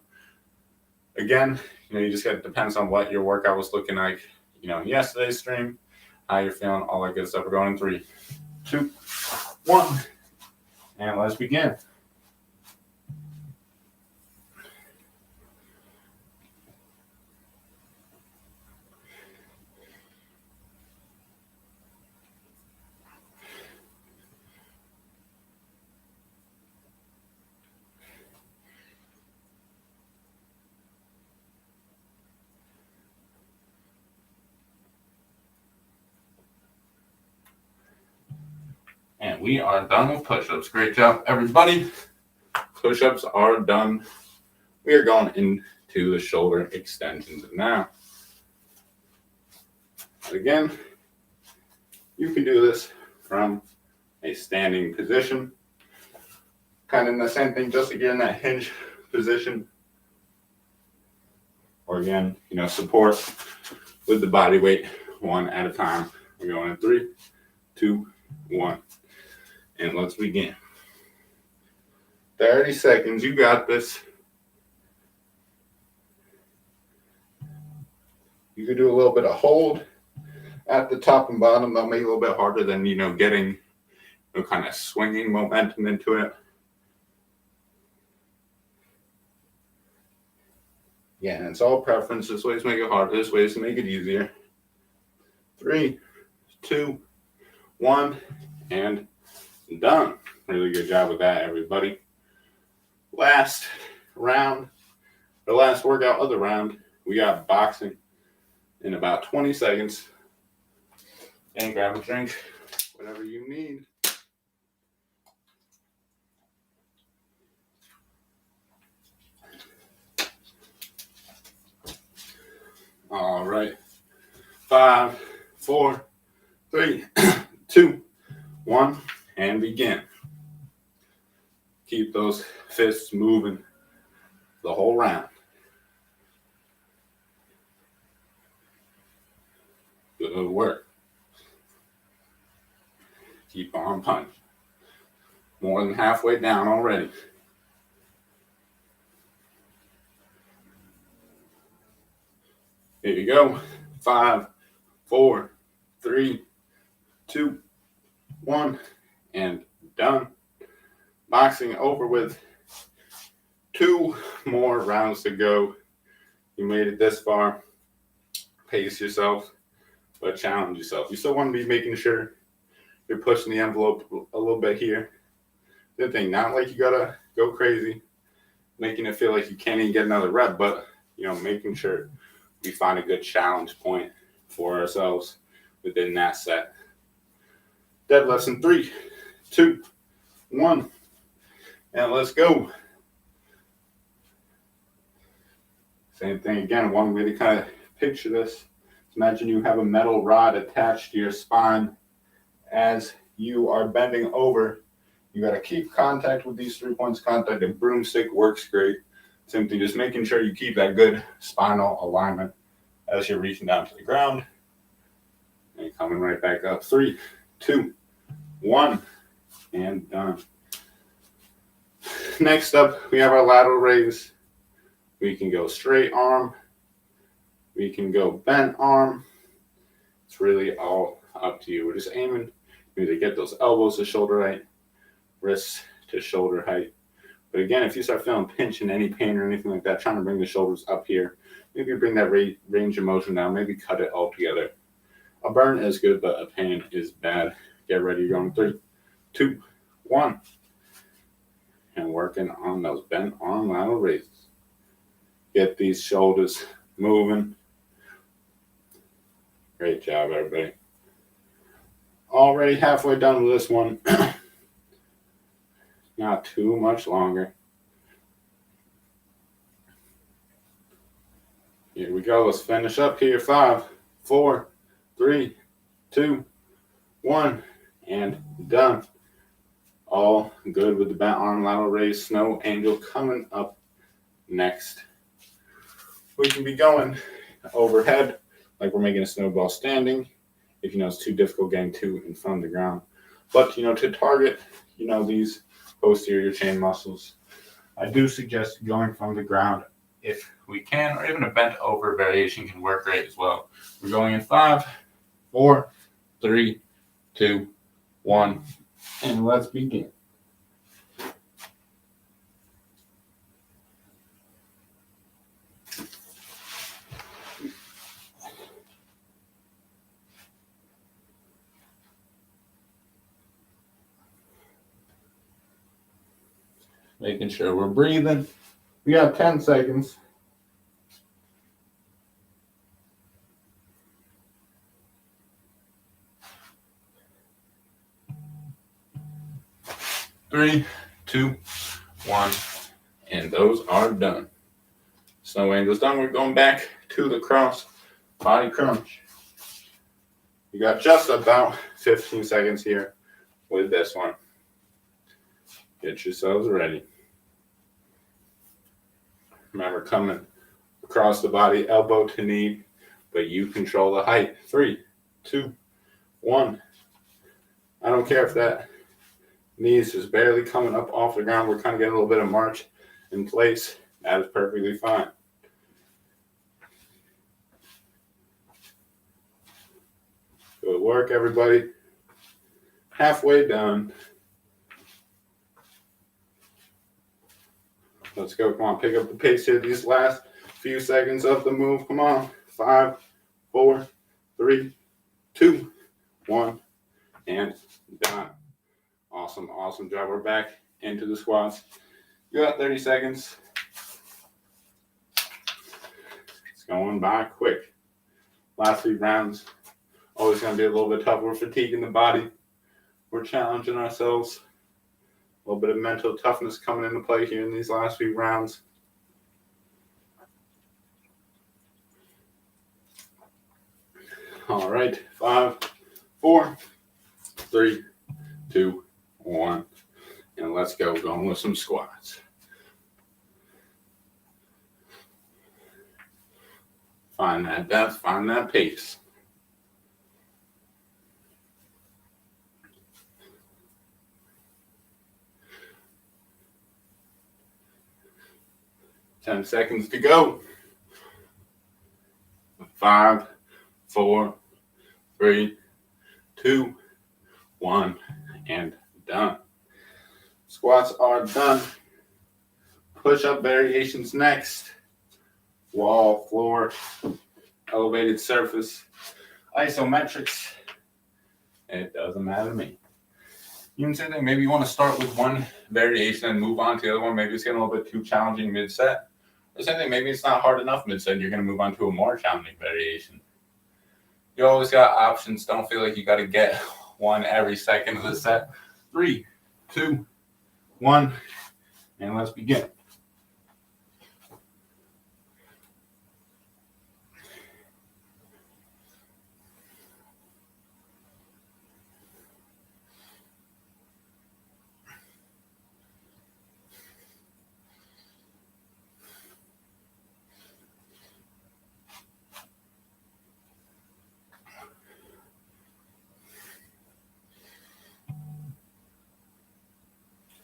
Again, you just got, depends on what your workout was looking like. Yesterday's stream, how you're feeling, all that good stuff. We're going in 3, 2, 1, and let's begin. And we are done with push-ups. Great job, everybody. Push-ups are done. We are going into the shoulder extensions now. Again, you can do this from a standing position. Kind of the same thing, just like you're in that hinge position. Or again, support with the body weight one at a time. We're going in 3, 2, 1. And let's begin. 30 seconds. You got this. You could do a little bit of hold at the top and bottom. That'll make it a little bit harder than, getting kind of swinging momentum into it. Yeah, and it's all preference. This way is make it harder. This way is to make it easier. 3, 2, 1, and done. Really good job with that, everybody. Last round, the last workout of the round, we got boxing in about 20 seconds. And grab a drink, whatever you need. All right. 5, 4, 3, 2, 1, and begin. Keep those fists moving the whole round. Good work. Keep on punching. More than halfway down already. Here you go. 5, 4, 3, 2, 1, and done. Boxing over with. 2 more rounds to go. You made it this far. Pace yourself, but challenge yourself. You still want to be making sure you're pushing the envelope a little bit here. The thing, not like you gotta go crazy, making it feel like you can't even get another rep, but making sure we find a good challenge point for ourselves within that set. Deadlifts in 3, 2, 1, and let's go. Same thing again. One way to kind of picture this. Imagine you have a metal rod attached to your spine as you are bending over. You got to keep contact with these 3 points of contact. A broomstick works great. Simply just making sure you keep that good spinal alignment as you're reaching down to the ground. And you're coming right back up. 3, 2, 1, and done. Next up, we have our lateral raise. We can go straight arm. We can go bent arm. It's really all up to you. We're just aiming to get those elbows to shoulder height, wrists to shoulder height. But again, if you start feeling pinch and any pain or anything like that, trying to bring the shoulders up here, maybe bring that range of motion down, maybe cut it all together. A burn is good, but a pain is bad. Get ready, you're going 3, 2, 1. And working on those bent arm lateral raises. Get these shoulders moving. Great job, everybody. Already halfway done with this one. Not too much longer. Here we go. Let's finish up here. 5, 4, 3, 2, 1, and done. All good with the bent arm lateral raise. Snow Angel coming up next. We can be going overhead like we're making a snowball standing. If it's too difficult getting 2 in front of the ground. But to target these posterior chain muscles, I do suggest going from the ground if we can, or even a bent over variation can work great as well. We're going in 5, 4, 3, 2, 1, and let's begin. Making sure we're breathing. We got 10 seconds. Three, 2, 1, and those are done. Snow Angel's done. We're going back to the Crossbody Crunch. You got just about 15 seconds here with this one. Get yourselves ready. Remember, coming across the body, elbow to knee, but you control the height. 3, 2, 1. I don't care if that knee is just barely coming up off the ground. We're kind of getting a little bit of march in place. That is perfectly fine. Good work, everybody. Halfway done. Let's go. Come on, pick up the pace here. These last few seconds of the move. Come on. 5, 4, 3, 2, 1, and done. Awesome job. We're back into the squats. You got 30 seconds. It's going by quick. Last 3 rounds. Always going to be a little bit tough. We're fatiguing the body. We're challenging ourselves. A little bit of mental toughness coming into play here in these last few rounds. All right. 5, 4, 3, 2, 1. And let's go. Going with some squats. Find that depth. Find that pace. Ten seconds to go. 5, 4, 3, 2, 1, and done. Squats are done. Push-up variations next. Wall, floor, elevated surface, isometrics. It doesn't matter to me. You can say that maybe you want to start with one variation and move on to the other one. Maybe it's getting a little bit too challenging mid-set. Or something, maybe it's not hard enough mid-set. You're going to move on to a more challenging variation. You always got options. Don't feel like you got to get one every second of the set. 3, 2, 1, and let's begin.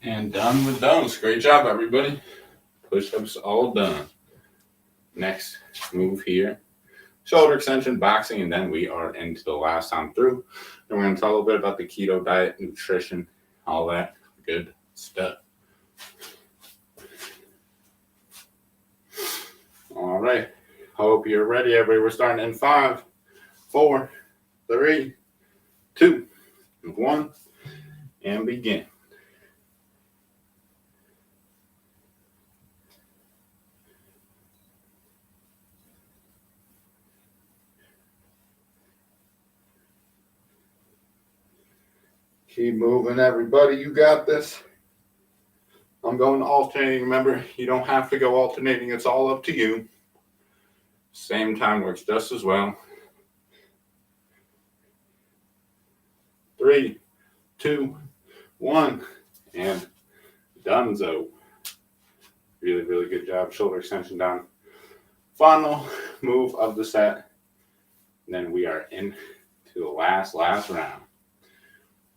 And done with those. Great job, everybody. Push-ups all done. Next move here. Shoulder extension, boxing, and then we are into the last time through. And we're going to talk a little bit about the keto diet, nutrition, all that good stuff. All right. Hope you're ready, everybody. We're starting in 5, 4, 3, 2, 1, and begin. Keep moving, everybody. You got this. I'm going alternating. Remember, you don't have to go alternating. It's all up to you. Same time works just as well. 3, 2, 1, and donezo. Really, really good job. Shoulder extension down. Final move of the set. And then we are into the last round.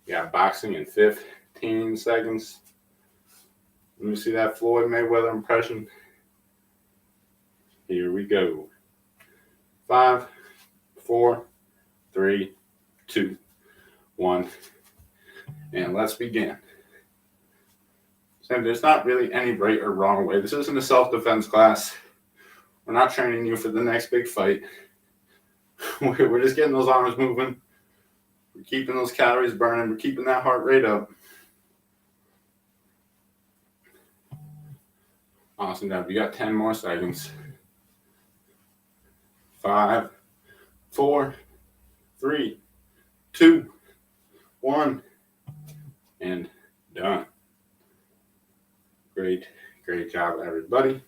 We got boxing in 15 seconds. Let me see that Floyd Mayweather impression. Here we go. 5, 4, 3, 2, 1. And let's begin. So there's not really any right or wrong way. This isn't a self-defense class. We're not training you for the next big fight. We're just getting those arms moving. We're keeping those calories burning. We're keeping that heart rate up. Awesome, now we got 10 more seconds. 5, 4, 3, 2, 1, and done. Great job, everybody.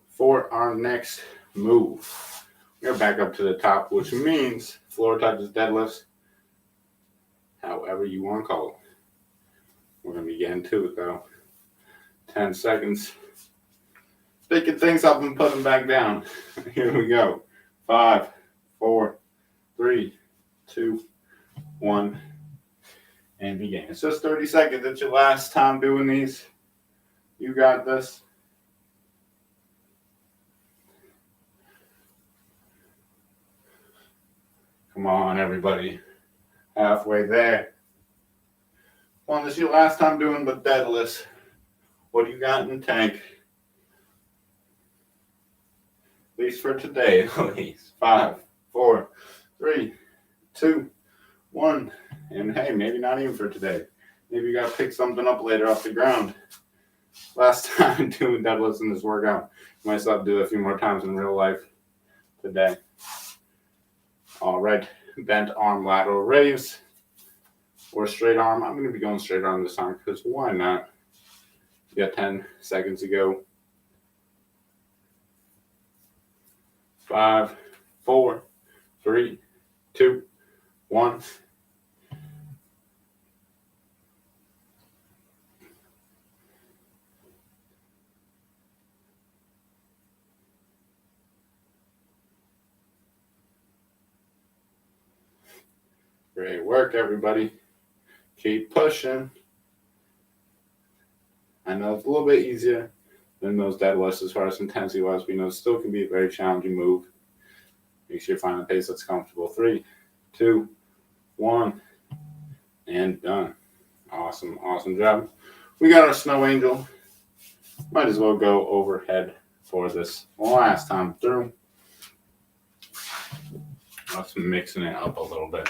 For our next move, we're back up to the top, which means floor touches deadlifts, however you want to call it. We're going to be getting to it, though. 10 seconds. Picking things up and putting them back down. Here we go. 5, 4, 3, 2, 1, and begin. It's just 30 seconds. It's your last time doing these. You got this. Come on, everybody. Halfway there. Well, this is your last time doing the deadlifts. What do you got in the tank? At least for today, at least. 5, 4, 3, 2, 1. And hey, maybe not even for today. Maybe you got to pick something up later off the ground. Last time doing deadlifts in this workout. Might still have to do it a few more times in real life today. All right, bent arm lateral raise or straight arm. I'm going to be going straight arm this time because why not? You got 10 seconds to go. 5, 4, 3, 2, 1. Great work, everybody. Keep pushing. I know it's a little bit easier than those deadlifts as far as intensity-wise, but it still can be a very challenging move. Make sure you find a pace that's comfortable. 3, 2, 1, and done. Awesome, awesome job. We got our snow angel. Might as well go overhead for this last time through. Let's mixing it up a little bit.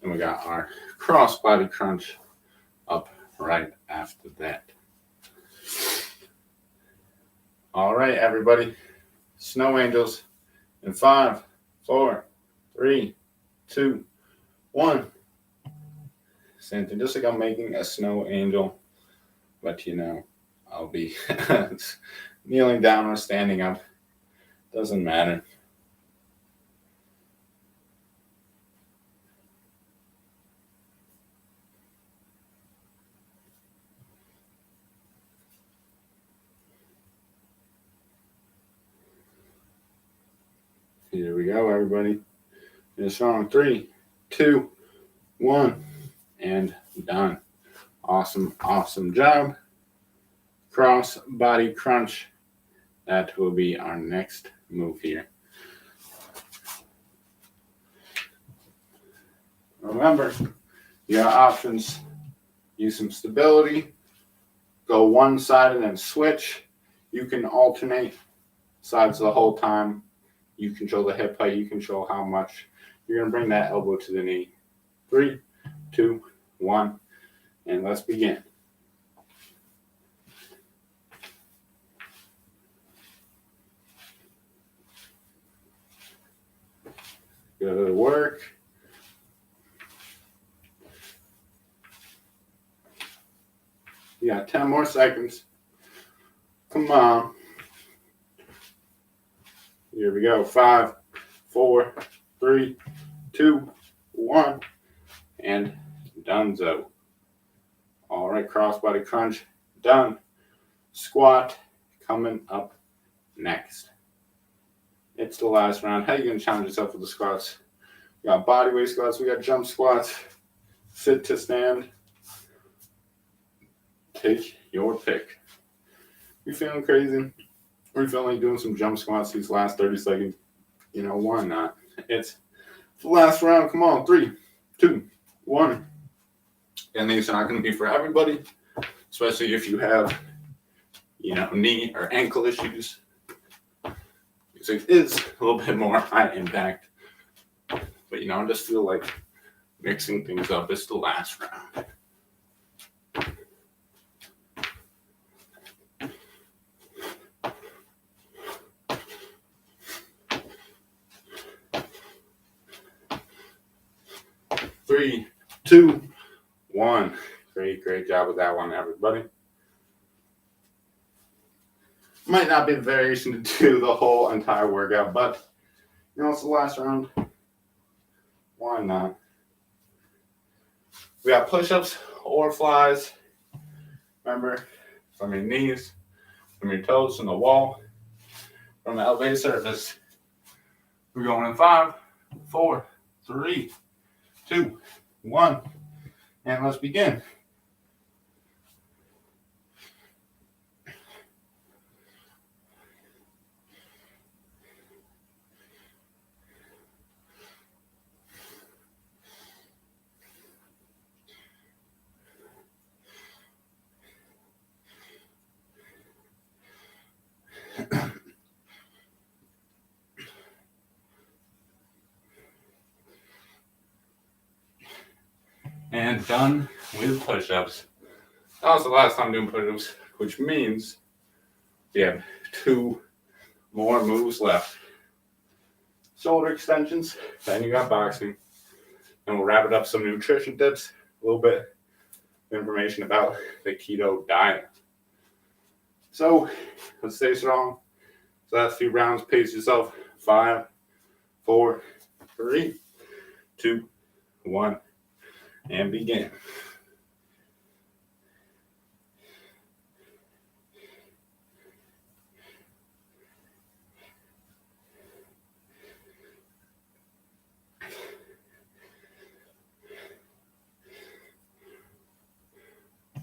And we got our crossbody crunch up right after that. All right, everybody. Snow angels in 5, 4, 3, 2, 1. Same thing, just like I'm making a snow angel, but I'll be kneeling down or standing up. Doesn't matter. Here we go, everybody. It's on 3, 2, 1, and done. Awesome, awesome job. Cross body crunch. That will be our next move here. Remember, you got options. Use some stability. Go one side and then switch. You can alternate sides the whole time. You control the hip height. You control how much. You're going to bring that elbow to the knee. 3, 2, 1, and let's begin. Good work. You got 10 more seconds. Come on. Here we go. 5, 4, 3, 2, 1, and donezo. All right, crossbody crunch done. Squat coming up next. It's the last round. How are you going to challenge yourself with the squats? We got body weight squats. We got jump squats. Sit to stand. Take your pick. You feeling crazy? Or you feeling like doing some jump squats these last 30 seconds? Why not? It's the last round. Come on. 3, 2, 1. And these are not going to be for everybody, especially if you have, knee or ankle issues. It is a little bit more high impact. But, I just feel like mixing things up is the last round. Three, 2, 1. Great job with that one, everybody. Might not be the variation to do the whole entire workout, but it's the last round. Why not? We got push-ups or flies. Remember, from your knees, from your toes, from the wall, from the elevated surface. We're going in 5, 4, 3, 2, 1, and let's begin. And done with push-ups. That was the last time doing push-ups, which means we have 2 more moves left. Shoulder extensions, then you got boxing. And we'll wrap it up some nutrition tips, a little bit of information about the keto diet. So let's stay strong. So last few rounds, pace yourself. 5, 4, 3, 2, 1, and begin.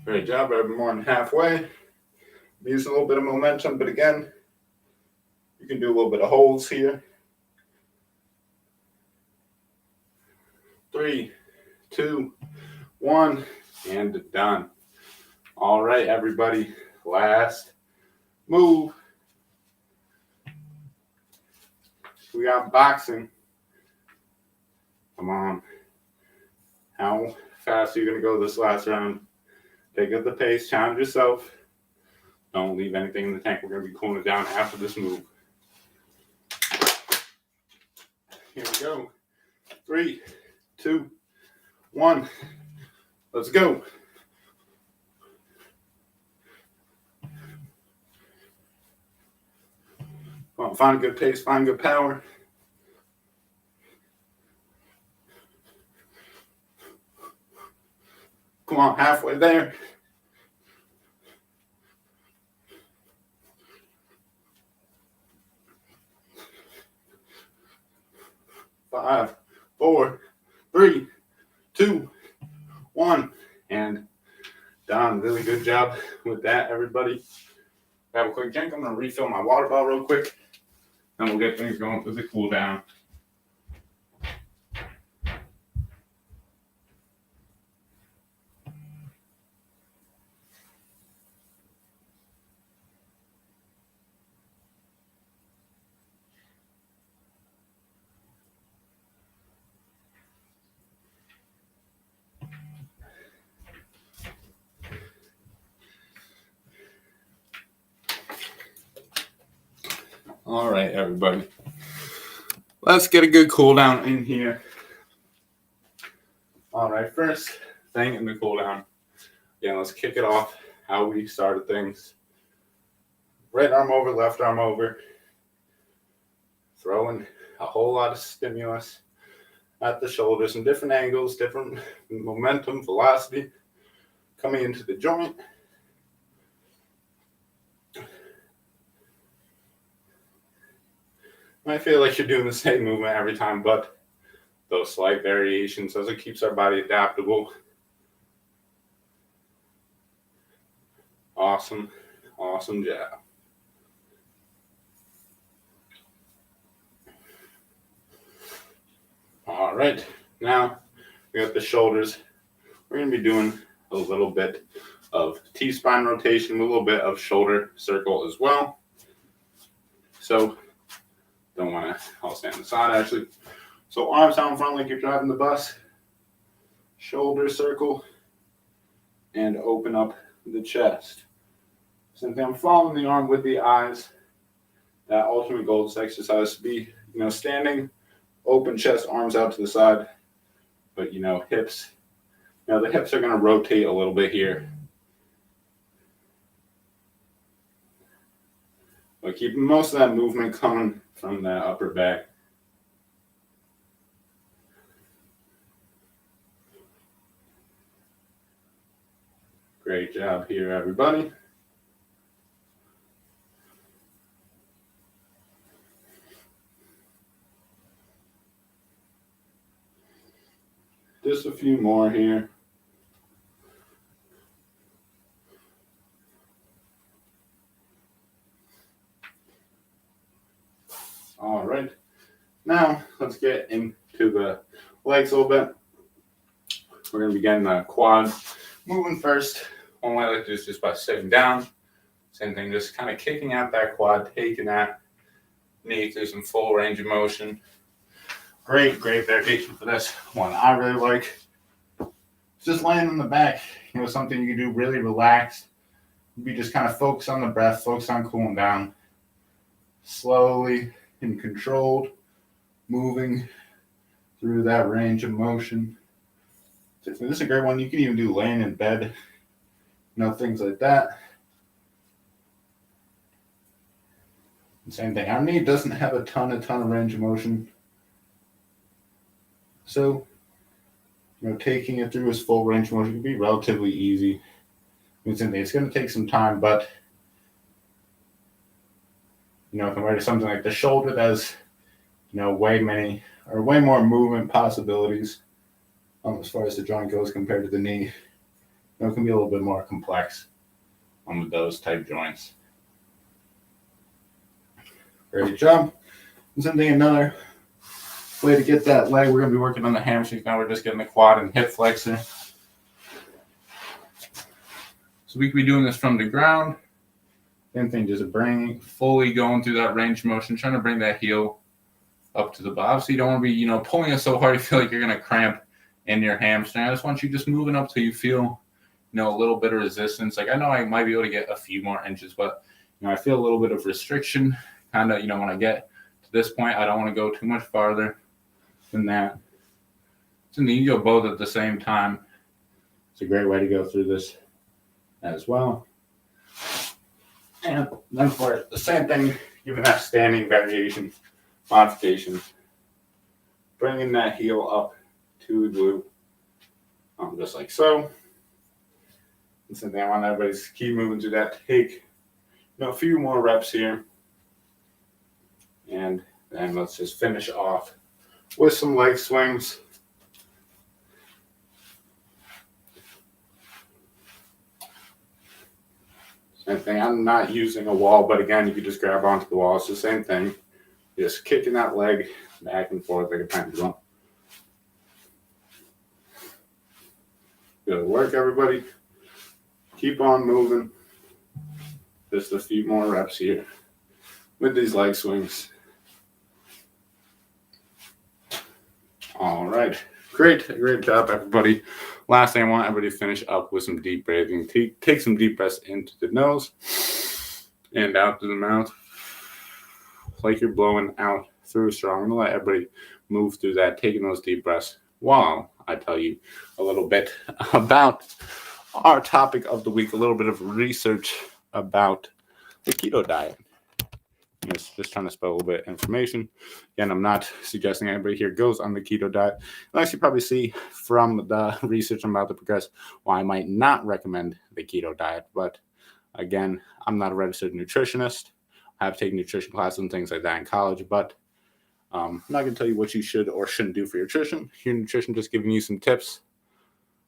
Great job, we're more than halfway. I'm using a little bit of momentum, but again, you can do a little bit of holds here. 3, 2, 1, and done. All right, everybody, last move. We got boxing. Come on. How fast are you going to go this last round? Take up the pace, challenge yourself. Don't leave anything in the tank. We're going to be cooling it down after this move. Here we go. 3, 2, 1. Let's go. Come on, find a good pace, find good power. Come on, halfway there. Five, 4, 3, 2, 1, and done. Really good job with that, everybody. Have a quick drink. I'm going to refill my water bottle real quick, and we'll get things going with the cool down. All right, everybody. Let's get a good cool down in here. All right, first thing in the cool down. Yeah, let's kick it off how we started things. Right arm over, left arm over. Throwing a whole lot of stimulus at the shoulders in different angles, different momentum, velocity coming into the joint. I feel like you're doing the same movement every time, but those slight variations as it keeps our body adaptable. Awesome, awesome job. All right, now we got the shoulders. We're going to be doing a little bit of T-spine rotation, a little bit of shoulder circle as well. So don't want to, I'll stand on the side actually. So arms out in front like you're driving the bus. Shoulder circle and open up the chest. Same thing, I'm following the arm with the eyes. That ultimate goal of this exercise to be, standing, open chest, arms out to the side. But, hips, the hips are going to rotate a little bit here. But keep most of that movement coming from that upper back. Great job here, everybody. Just a few more here. All right. Now, let's get into the legs a little bit. We're going to be getting the quad moving first. One way I like to do is just by sitting down. Same thing, just kind of kicking out that quad, taking that knee through some full range of motion. Great variation for this one. I really like just laying on the back. Something you can do really relaxed. You just kind of focus on the breath, focus on cooling down. Slowly and controlled, moving through that range of motion. This is a great one. You can even do laying in bed, things like that. And same thing. Our knee doesn't have a ton of range of motion. So, taking it through its full range of motion can be relatively easy. It's going to take some time, but compared to something like the shoulder, that's way more movement possibilities as far as the joint goes compared to the knee. It can be a little bit more complex on those type joints. Great job. And something another way to get that leg. We're going to be working on the hamstrings. Now we're just getting the quad and hip flexor. So we could be doing this from the ground. Same thing, just fully going through that range of motion, trying to bring that heel up to the bottom. So you don't want to be, pulling it so hard you feel like you're going to cramp in your hamstring. I just want you just moving up till you feel, a little bit of resistance. Like I know I might be able to get a few more inches, but, I feel a little bit of restriction. Kind of, when I get to this point, I don't want to go too much farther than that. So you go both at the same time. It's a great way to go through this as well. And then for the same thing, giving that standing variation modification, bringing that heel up to the glute, just like so. And same thing, I want everybody to keep moving through that. Take a few more reps here. And then let's just finish off with some leg swings. Same thing, I'm not using a wall, but again, you can just grab onto the wall. It's the same thing. Just kicking that leg back and forth like a pendulum. Good work, everybody. Keep on moving. Just a few more reps here with these leg swings. All right. Great job, everybody. Last thing, I want everybody to finish up with some deep breathing. Take some deep breaths into the nose and out through the mouth, like you're blowing out through strong. I'm going to let everybody move through that, taking those deep breaths while I tell you a little bit about our topic of the week, a little bit of research about the keto diet. Just trying to spell a little bit of information. Again, I'm not suggesting anybody here goes on the keto diet. Unless you probably see from the research I'm about to progress why I might not recommend the keto diet. But again, I'm not a registered nutritionist. I have taken nutrition classes and things like that in college, but I'm not going to tell you what you should or shouldn't do for your nutrition. Your nutrition, just giving you some tips.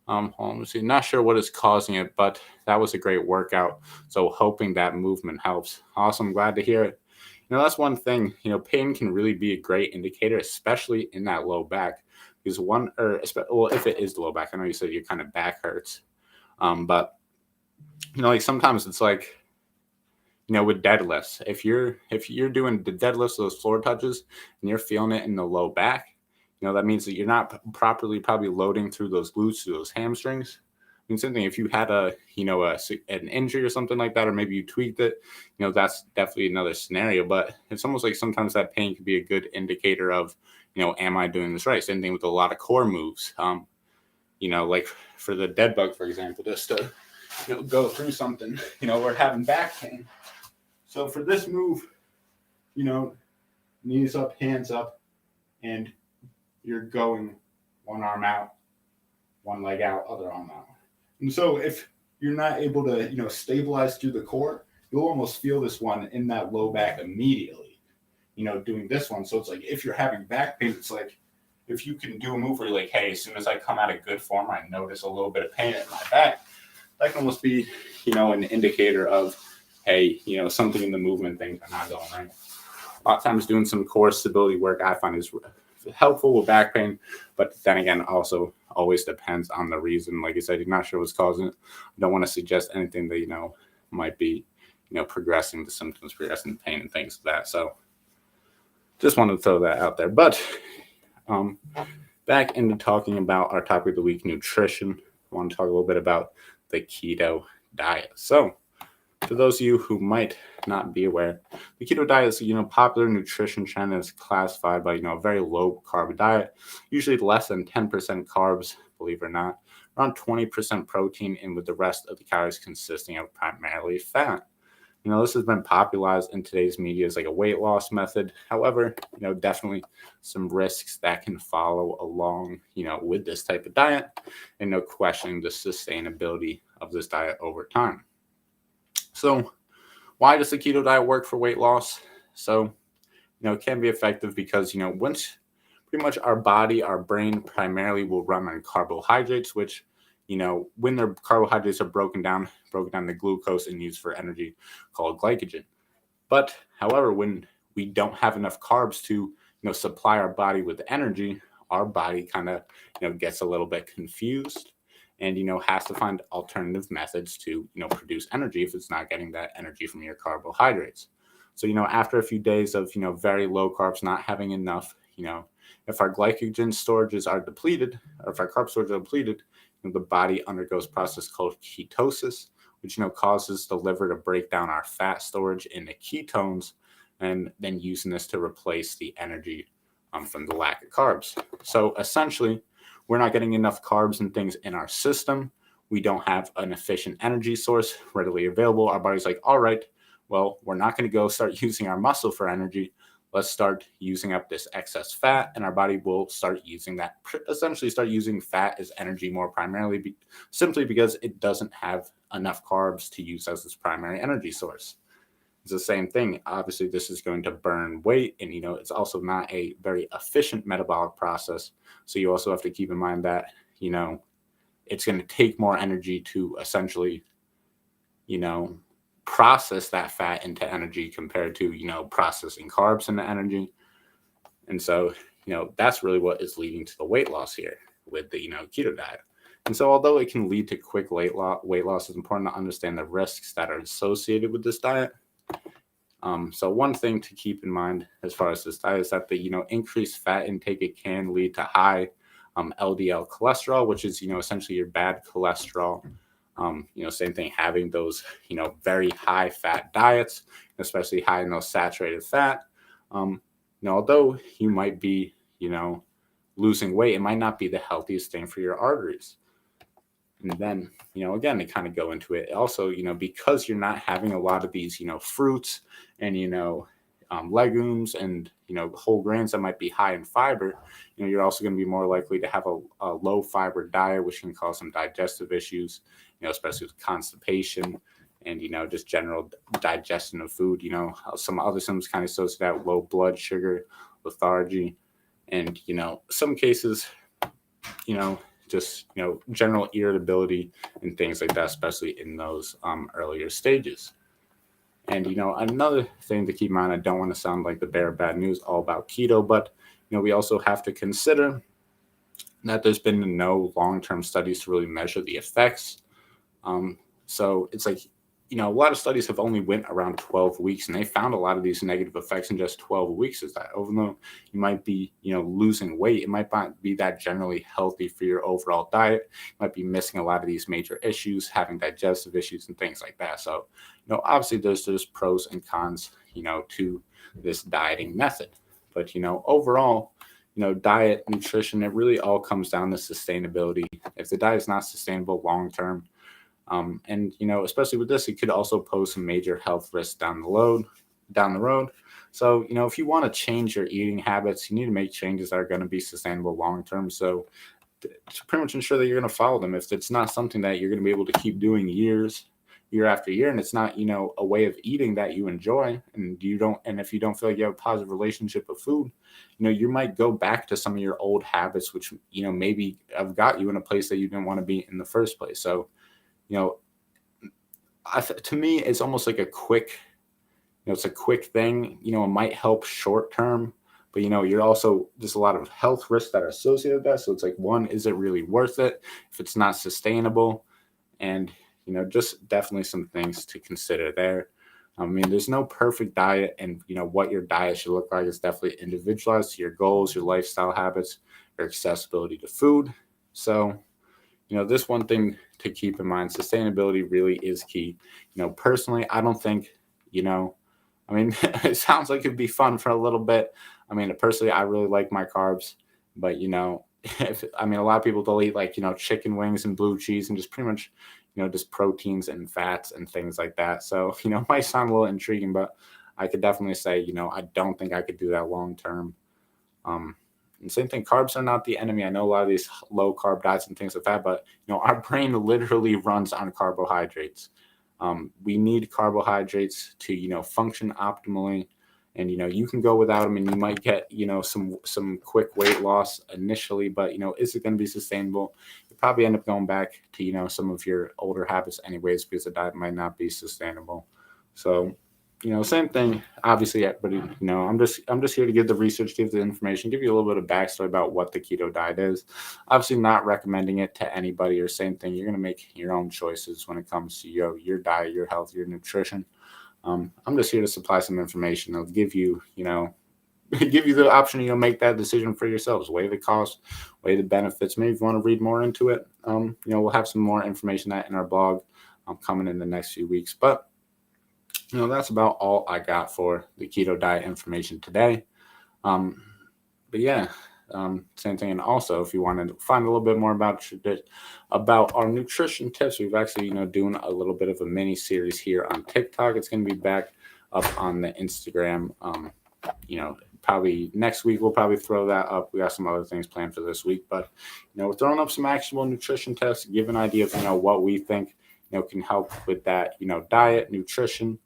Honestly, not sure what is causing it, but that was a great workout. So hoping that movement helps. Awesome. Glad to hear it. That's one thing, pain can really be a great indicator, especially in that low back. Because if it is the low back, I know you said your kind of back hurts. But, like sometimes it's like, with deadlifts, if you're doing the deadlifts, those floor touches, and you're feeling it in the low back, that means that you're not properly probably loading through those glutes, through those hamstrings. I mean, something if you had an injury or something like that, or maybe you tweaked it, that's definitely another scenario. But it's almost like sometimes that pain can be a good indicator of, am I doing this right? Same thing with a lot of core moves. Like for the dead bug, for example, just to go through something, we're having back pain. So for this move, knees up, hands up, and you're going one arm out, one leg out, other arm out. And so if you're not able to, stabilize through the core, you'll almost feel this one in that low back immediately, doing this one. So it's like if you're having back pain, it's like if you can do a move where you're like, hey, as soon as I come out of good form, I notice a little bit of pain in my back. That can almost be, an indicator of, hey, something in the movement things are not going right. A lot of times doing some core stability work I find is helpful with back pain, but then again, also always depends on the reason. Like I said, you're not sure what's causing it. I don't want to suggest anything that, might be, progressing the symptoms, progressing the pain and things like that. So just wanted to throw that out there. But back into talking about our topic of the week, nutrition. I want to talk a little bit about the keto diet. So for those of you who might not be aware, the keto diet is, popular nutrition trend is classified by, a very low carb diet, usually less than 10% carbs, believe it or not, around 20% protein, and with the rest of the calories consisting of primarily fat. This has been popularized in today's media as like a weight loss method. However, definitely some risks that can follow along, with this type of diet, and no questioning the sustainability of this diet over time. So why does the keto diet work for weight loss? So, it can be effective because, once pretty much our body, our brain primarily will run on carbohydrates, which, when their carbohydrates are broken down to glucose and used for energy called glycogen. But however, when we don't have enough carbs to, supply our body with energy, our body kind of, gets a little bit confused and, has to find alternative methods to, produce energy if it's not getting that energy from your carbohydrates. So, after a few days of, very low carbs, not having enough, if our glycogen storages are depleted, or if our carb storages are depleted, the body undergoes a process called ketosis, which, causes the liver to break down our fat storage into ketones and then using this to replace the energy from the lack of carbs. So essentially, we're not getting enough carbs and things in our system. We don't have an efficient energy source readily available. Our body's like, all right, well, we're not going to go start using our muscle for energy. Let's start using up this excess fat, and our body will start using that, essentially start using fat as energy more primarily, simply because it doesn't have enough carbs to use as its primary energy source. It's the same thing. Obviously, this is going to burn weight, and it's also not a very efficient metabolic process. So you also have to keep in mind that it's going to take more energy to essentially process that fat into energy compared to processing carbs into energy. And so that's really what is leading to the weight loss here with the keto diet. And so although it can lead to quick weight loss, it's important to understand the risks that are associated with this diet. So one thing to keep in mind as far as this diet is that the increased fat intake, it can lead to high LDL cholesterol, which is essentially your bad cholesterol. Same thing, having those very high fat diets, especially high in those saturated fat. Although you might be losing weight, it might not be the healthiest thing for your arteries. And then, again, to kind of go into it also, because you're not having a lot of these, fruits and, legumes and, whole grains that might be high in fiber, you're also going to be more likely to have a low fiber diet, which can cause some digestive issues, especially with constipation and, just general digestion of food. Some other symptoms kind of associated with low blood sugar, lethargy, and, some cases, just general irritability and things like that, especially in those earlier stages. And another thing to keep in mind, I don't want to sound like the bearer of bad news all about keto, but we also have to consider that there's been no long-term studies to really measure the effects. So it's like a lot of studies have only went around 12 weeks, and they found a lot of these negative effects in just 12 weeks. Is that even though you might be, losing weight, it might not be that generally healthy for your overall diet. You might be missing a lot of these major issues, having digestive issues and things like that. So, obviously there's pros and cons, to this dieting method. But, overall, diet, nutrition, it really all comes down to sustainability. If the diet is not sustainable long-term, and especially with this, it could also pose some major health risks down the road. So if you want to change your eating habits, you need to make changes that are going to be sustainable long term. So to pretty much ensure that you're going to follow them. If it's not something that you're going to be able to keep doing year after year, and it's not a way of eating that you enjoy, and if you don't feel like you have a positive relationship with food, you might go back to some of your old habits, which maybe have got you in a place that you didn't want to be in the first place. So to me, it's almost like a quick, it's a quick thing. It might help short term, but you're also, there's a lot of health risks that are associated with that. So it's like, one, is it really worth it if it's not sustainable? And just definitely some things to consider there. I mean, there's no perfect diet, and what your diet should look like is definitely individualized to your goals, your lifestyle habits, your accessibility to food. So this one thing to keep in mind, sustainability really is key. Personally, I don't think, I mean, it sounds like it'd be fun for a little bit. I mean, personally, I really like my carbs, but, a lot of people, they'll eat like, chicken wings and blue cheese and just pretty much, just proteins and fats and things like that. So, it might sound a little intriguing, but I could definitely say, I don't think I could do that long term. And same thing, carbs are not the enemy. I know a lot of these low carb diets and things like that, but our brain literally runs on carbohydrates. We need carbohydrates to function optimally, and you can go without them, and you might get some quick weight loss initially, but is it going to be sustainable? You probably end up going back to some of your older habits anyways, because the diet might not be sustainable. So same thing. Obviously, everybody, I'm just here to give the research, give the information, give you a little bit of backstory about what the keto diet is. Obviously, not recommending it to anybody, or same thing. You're going to make your own choices when it comes to your diet, your health, your nutrition. I'm just here to supply some information. I'll give you, give you the option, make that decision for yourselves. Weigh the cost, weigh the benefits. Maybe if you want to read more into it, we'll have some more information that in our blog coming in the next few weeks. But that's about all I got for the keto diet information today. But yeah, same thing. And also, if you want to find a little bit more about our nutrition tips, we've actually, doing a little bit of a mini series here on TikTok. It's going to be back up on the Instagram. Probably next week, we'll probably throw that up. We got some other things planned for this week, but, we're throwing up some actual nutrition tests, give an idea of, what we think, can help with that, diet, nutrition.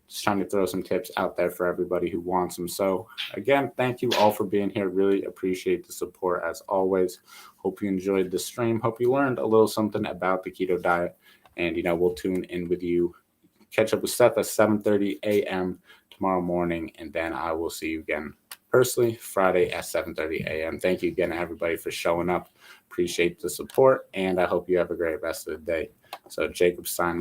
Just trying to throw some tips out there for everybody who wants them. So again, thank you all for being here. Really appreciate the support as always. Hope you enjoyed the stream. Hope you learned a little something about the keto diet. And, we'll tune in with you. Catch up with Seth at 7:30 a.m. tomorrow morning. And then I will see you again personally Friday at 7:30 a.m. Thank you again, everybody, for showing up. Appreciate the support. And I hope you have a great rest of the day. So Jacob signing